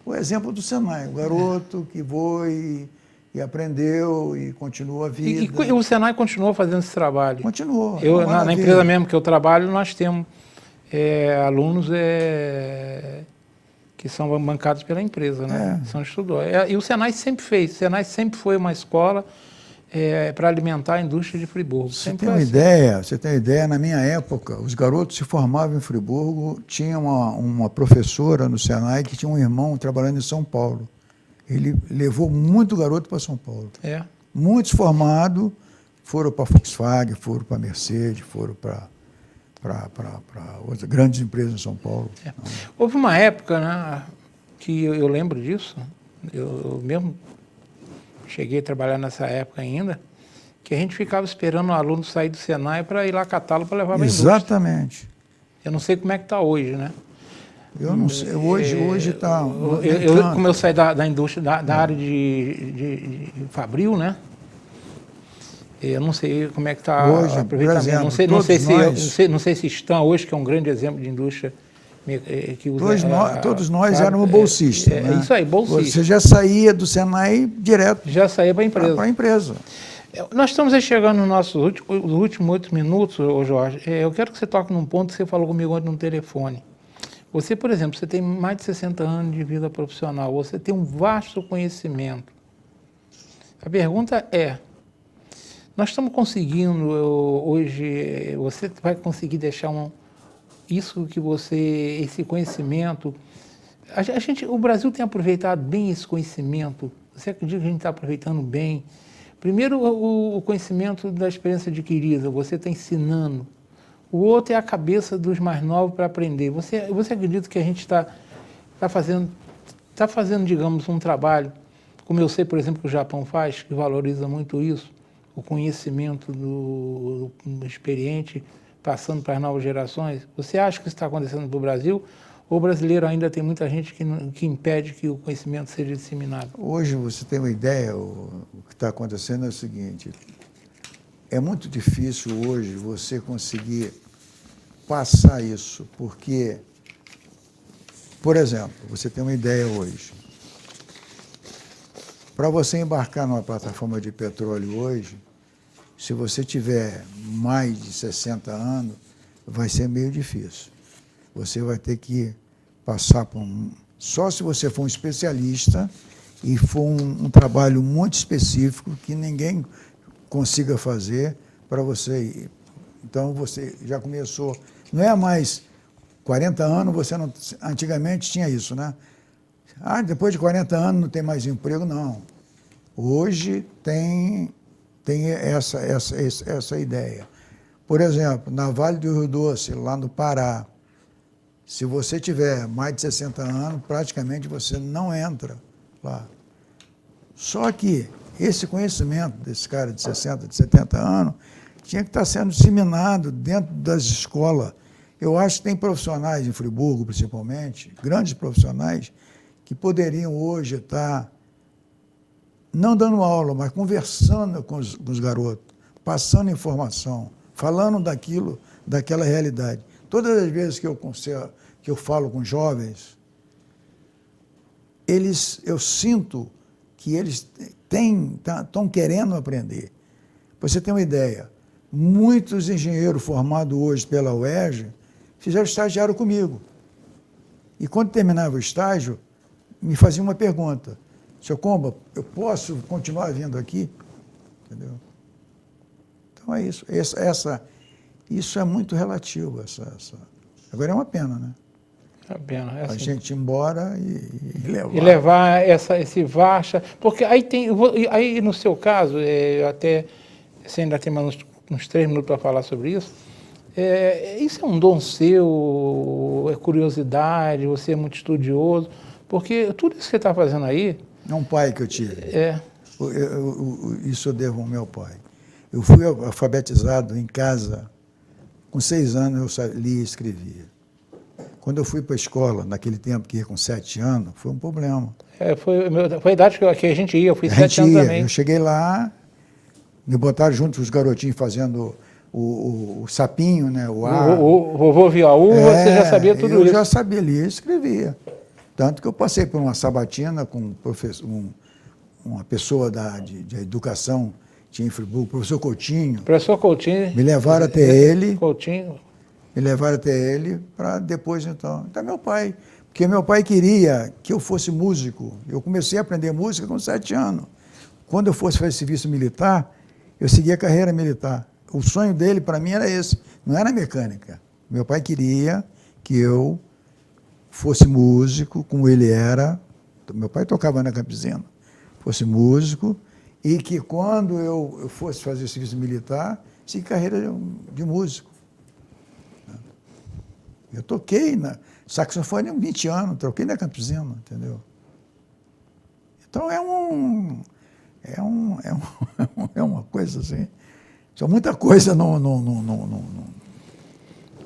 Speaker 3: o exemplo do Senai, o garoto que foi e aprendeu e continua a vida.
Speaker 2: E o Senai continuou fazendo esse trabalho?
Speaker 3: Continuou.
Speaker 2: Na empresa mesmo que eu trabalho, nós temos alunos que são bancados pela empresa, né? São estudadores. E o Senai sempre fez. O Senai sempre foi uma escola para alimentar a indústria de Friburgo.
Speaker 3: Você tem uma ideia, na minha época, os garotos se formavam em Friburgo, tinha uma professora no Senai que tinha um irmão trabalhando em São Paulo. Ele levou muito garoto para São Paulo. Muitos formados foram para a Volkswagen, foram para a Mercedes, foram para outras grandes empresas em São Paulo.
Speaker 2: Houve uma época, né, que eu lembro disso, eu mesmo cheguei a trabalhar nessa época ainda, que a gente ficava esperando o aluno sair do Senai para ir lá catá-lo para levar para a indústria.
Speaker 3: Exatamente.
Speaker 2: Eu não sei como é que está hoje, né?
Speaker 3: Eu não sei, hoje está...
Speaker 2: Como eu saí da indústria, da área de Fabril, né? Eu não sei como é que está o aproveitamento. Exemplo, não sei se Stan hoje, que é um grande exemplo de indústria que usa...
Speaker 3: Todos nós éramos bolsistas. Né?
Speaker 2: Isso aí, bolsista.
Speaker 3: Você já saía do Senai direto.
Speaker 2: Já saía para a empresa.
Speaker 3: Para a empresa.
Speaker 2: Nós estamos aí chegando nos nossos últimos 8 minutos, Jorge. Eu quero que você toque num ponto que você falou comigo ontem no telefone. Você, por exemplo, você tem mais de 60 anos de vida profissional, você tem um vasto conhecimento. A pergunta é, nós estamos conseguindo hoje, você vai conseguir deixar esse conhecimento, o Brasil tem aproveitado bem esse conhecimento, você acredita que a gente está aproveitando bem? Primeiro, o conhecimento da experiência adquirida, você está ensinando. O outro é a cabeça dos mais novos para aprender. Você acredita que a gente está fazendo, digamos, um trabalho, como eu sei, por exemplo, que o Japão faz, que valoriza muito isso, o conhecimento do experiente passando para as novas gerações? Você acha que isso está acontecendo no Brasil? Ou o brasileiro ainda tem muita gente que impede que o conhecimento seja disseminado?
Speaker 3: Hoje, você tem uma ideia, o que está acontecendo é o seguinte, é muito difícil hoje você conseguir passar isso, porque, por exemplo, você tem uma ideia hoje. Para você embarcar numa plataforma de petróleo hoje, se você tiver mais de 60 anos, vai ser meio difícil. Você vai ter que passar por só se você for um especialista e for um trabalho muito específico que ninguém consiga fazer para você ir. Então, você já começou... Não é mais 40 anos, você não... Antigamente tinha isso, né? Depois de 40 anos não tem mais emprego, não. Hoje tem essa ideia. Por exemplo, na Vale do Rio Doce, lá no Pará, se você tiver mais de 60 anos, praticamente você não entra lá. Só que esse conhecimento desse cara de 60, de 70 anos, tinha que estar sendo disseminado dentro das escolas. Eu acho que tem profissionais em Friburgo, principalmente, grandes profissionais, que poderiam hoje estar não dando aula, mas conversando com os garotos, passando informação, falando daquela realidade. Todas as vezes que eu falo com jovens, eu sinto que eles estão querendo aprender. Para você ter uma ideia, muitos engenheiros formados hoje pela UERJ fizeram estagiário comigo. E quando terminava o estágio, me faziam uma pergunta: Seu Comba, eu posso continuar vindo aqui? Entendeu? Então é isso. Isso é muito relativo. Agora é uma pena, né?
Speaker 2: É uma pena. É assim.
Speaker 3: A gente ir embora e levar.
Speaker 2: E levar esse Vacha. Porque aí no seu caso, você ainda tem mais uns 3 minutos para falar sobre isso. Isso é um dom seu, é curiosidade, você é muito estudioso, porque tudo isso que você está fazendo aí...
Speaker 3: É um pai que eu tive. Isso eu devo ao meu pai. Eu fui alfabetizado em casa, com 6 anos eu lia e escrevia. Quando eu fui para a escola, naquele tempo que ia com 7 anos, foi um problema.
Speaker 2: Foi a idade que a gente ia, eu fui 7 anos também.
Speaker 3: Eu cheguei lá, me botaram junto com os garotinhos fazendo o sapinho, né? O
Speaker 2: vovô viu a uva, você já sabia tudo isso?
Speaker 3: Eu já sabia, lia e escrevia. Tanto que eu passei por uma sabatina com uma pessoa de educação, tinha em Friburgo, o professor Coutinho.
Speaker 2: Professor Coutinho.
Speaker 3: Me levaram até ele.
Speaker 2: Coutinho.
Speaker 3: Me levaram até ele para depois, então meu pai. Porque meu pai queria que eu fosse músico. Eu comecei a aprender música com 7 anos. Quando eu fosse fazer serviço militar, eu segui a carreira militar. O sonho dele, para mim, era esse. Não era mecânica. Meu pai queria que eu fosse músico, como ele era. Meu pai tocava na Campesina. Fosse músico e que quando eu fosse fazer serviço militar, segui carreira de músico. Eu toquei na saxofone há 20 anos, toquei na Campesina, entendeu? Então é uma coisa assim. Só muita coisa não.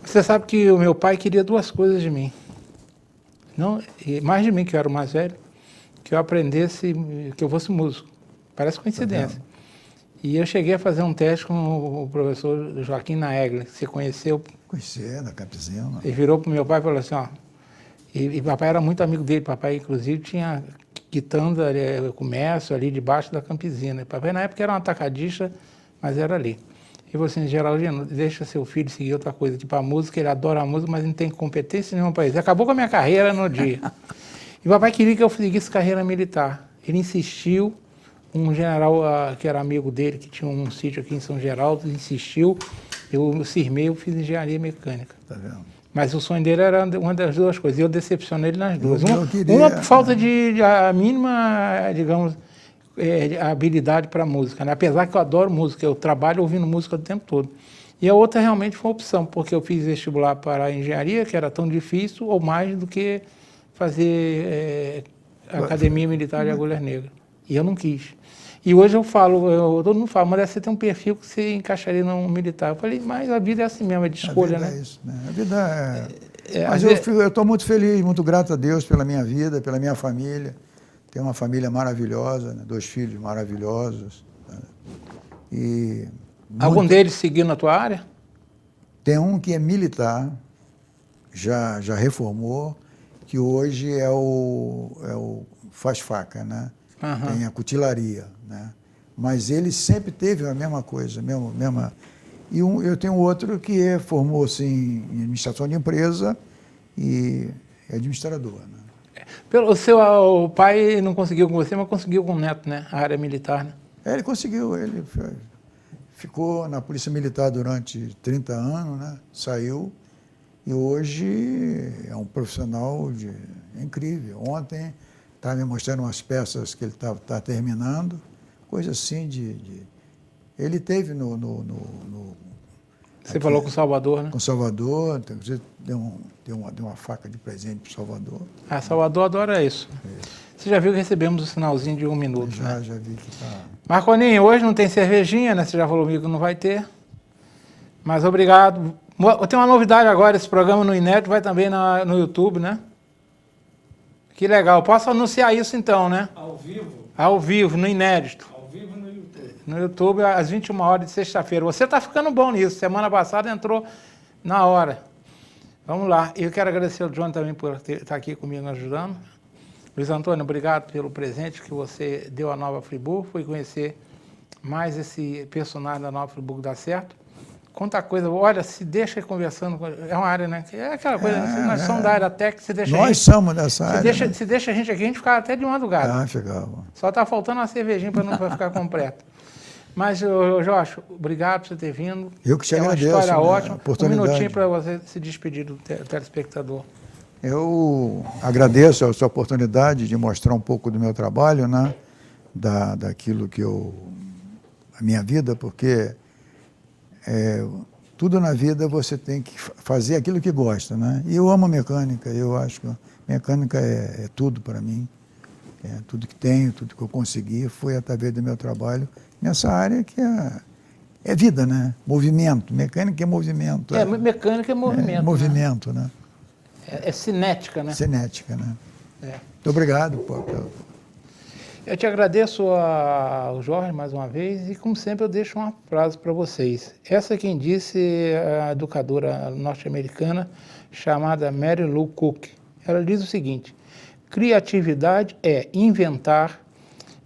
Speaker 2: Você sabe que o meu pai queria 2 coisas de mim. Não, mais de mim, que eu era o mais velho, que eu aprendesse, que eu fosse músico. Parece coincidência. E eu cheguei a fazer um teste com o professor Joaquim Naegler, que você conheceu.
Speaker 3: Conheci, na Campesina.
Speaker 2: Ele virou para o meu pai e falou assim, ó, e papai era muito amigo dele, papai inclusive tinha quitanda, comércio ali debaixo da Campesina. Papai na época era um atacadista, mas era ali. E falou assim, Geraldino, deixa seu filho seguir outra coisa, tipo a música, ele adora a música, mas não tem competência nenhuma para isso. Acabou com a minha carreira no dia. E papai queria que eu seguisse carreira militar. Ele insistiu, um general que era amigo dele, que tinha um sítio aqui em São Geraldo, insistiu, eu cismei, eu fiz engenharia mecânica.
Speaker 3: Tá vendo?
Speaker 2: Mas o sonho dele era uma das 2 coisas, e eu decepcionei ele nas 2.
Speaker 3: Queria,
Speaker 2: uma por falta de a mínima, digamos, habilidade para música, né? Apesar que eu adoro música, eu trabalho ouvindo música o tempo todo. E a outra realmente foi uma opção, porque eu fiz vestibular para a engenharia, que era tão difícil, ou mais do que fazer Academia Militar de Agulhas Negras. E eu não quis. E hoje eu falo, todo mundo fala, mas você tem um perfil que você encaixaria no militar. Eu falei, mas a vida é assim mesmo, é de escolha, né?
Speaker 3: É isso, né? A vida é... Mas eu estou muito feliz, muito grato a Deus pela minha vida, pela minha família. Tenho uma família maravilhosa, né? 2 filhos maravilhosos. Né? E
Speaker 2: algum deles seguiu na tua área?
Speaker 3: Tem um que é militar, já reformou, que hoje é o faz faca, né? Uhum. Tem a cutilaria, né? Mas ele sempre teve a mesma coisa, mesma. E eu tenho outro que formou-se em administração de empresa e é administrador, né?
Speaker 2: O seu pai não conseguiu com você, mas conseguiu com o neto, né? A área militar, né?
Speaker 3: Ele conseguiu, ele ficou na Polícia Militar durante 30 anos, né? Saiu e hoje é um profissional incrível. Ontem estava me mostrando umas peças que ele está terminando, coisa assim Ele teve
Speaker 2: Você falou com o Salvador, né?
Speaker 3: Com o Salvador, deu uma faca de presente para o Salvador.
Speaker 2: Salvador adora isso. Você já viu que recebemos o sinalzinho de 1 minuto,
Speaker 3: já,
Speaker 2: né?
Speaker 3: Já vi que está...
Speaker 2: Marconinho, hoje não tem cervejinha, né? Você já falou comigo que não vai ter. Mas obrigado. Tem uma novidade agora, esse programa no Inédito vai também no YouTube, né? Que legal. Posso anunciar isso então, né?
Speaker 5: Ao vivo?
Speaker 2: Ao vivo, no inédito.
Speaker 5: Ao vivo no YouTube.
Speaker 2: No YouTube, às 21 horas de sexta-feira. Você está ficando bom nisso. Semana passada entrou na hora. Vamos lá. Eu quero agradecer ao John também por estar aqui comigo ajudando. Luiz Antônio, obrigado pelo presente que você deu à Nova Friburgo. Fui conhecer mais esse personagem da Nova Friburgo dar certo. Quanta coisa. Olha, se deixa conversando. É uma área, né? É aquela coisa. Nós somos da área técnica. Se deixa
Speaker 3: Nós somos dessa área.
Speaker 2: né? Se deixa a gente aqui, a gente fica até de madrugada.
Speaker 3: Ah, ficava.
Speaker 2: Só está faltando uma cervejinha para ficar completo. Mas, Jorge, obrigado por você ter vindo.
Speaker 3: Eu que te agradeço.
Speaker 2: É uma história
Speaker 3: né,
Speaker 2: ótima. Um
Speaker 3: oportunidade.
Speaker 2: minutinho para você se despedir do telespectador.
Speaker 3: Eu agradeço a sua oportunidade de mostrar um pouco do meu trabalho, né? Daquilo que a minha vida, porque tudo na vida você tem que fazer aquilo que gosta, né? E eu amo a mecânica, eu acho que a mecânica é tudo para mim. Tudo que tenho, tudo que eu consegui foi através do meu trabalho nessa área que é vida, né? Movimento. Mecânica é movimento.
Speaker 2: Mecânica é movimento.
Speaker 3: Movimento, né?
Speaker 2: É cinética, né?
Speaker 3: Cinética, né?
Speaker 2: É.
Speaker 3: Muito obrigado,
Speaker 2: Eu te agradeço ao Jorge mais uma vez e, como sempre, eu deixo uma frase para vocês. Essa quem disse é a educadora norte-americana chamada Mary Lou Cook. Ela diz o seguinte: criatividade é inventar,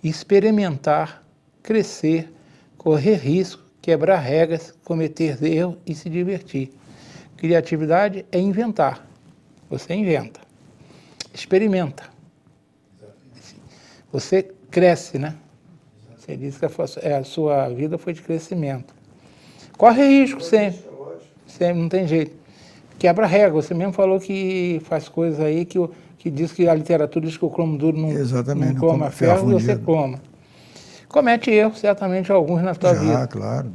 Speaker 2: experimentar, crescer, correr risco, quebrar regras, cometer erros e se divertir. Criatividade é inventar. Você inventa. Experimenta. Você cresce, né? Você disse que a sua vida foi de crescimento. Corre risco sempre. Sempre, não tem jeito. Quebra regra. Você mesmo falou que faz coisas aí que diz que a literatura diz que o cromo duro não cloma ferro e você cloma. Comete erros, certamente alguns na sua vida.
Speaker 3: Claro.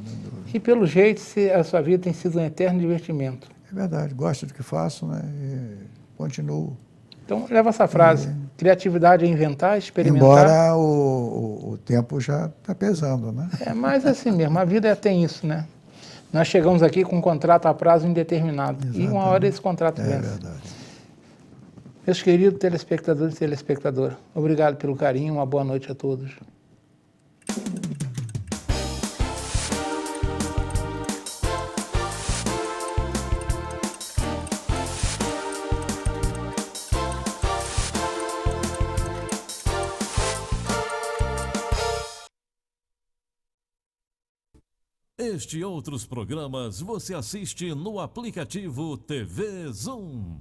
Speaker 2: E pelo jeito a sua vida tem sido um eterno divertimento.
Speaker 3: É verdade. Gosto do que faço, né? E continuo.
Speaker 2: Então, leva essa frase. Criatividade é inventar, experimentar.
Speaker 3: Embora o tempo já está pesando, né?
Speaker 2: Mas assim mesmo, a vida tem isso, né? Nós chegamos aqui com um contrato a prazo indeterminado. Exatamente. E uma hora esse contrato vence.
Speaker 3: É verdade.
Speaker 2: Meus queridos telespectadores e telespectadoras, obrigado pelo carinho, uma boa noite a todos.
Speaker 6: Este e outros programas você assiste no aplicativo TV Zoom.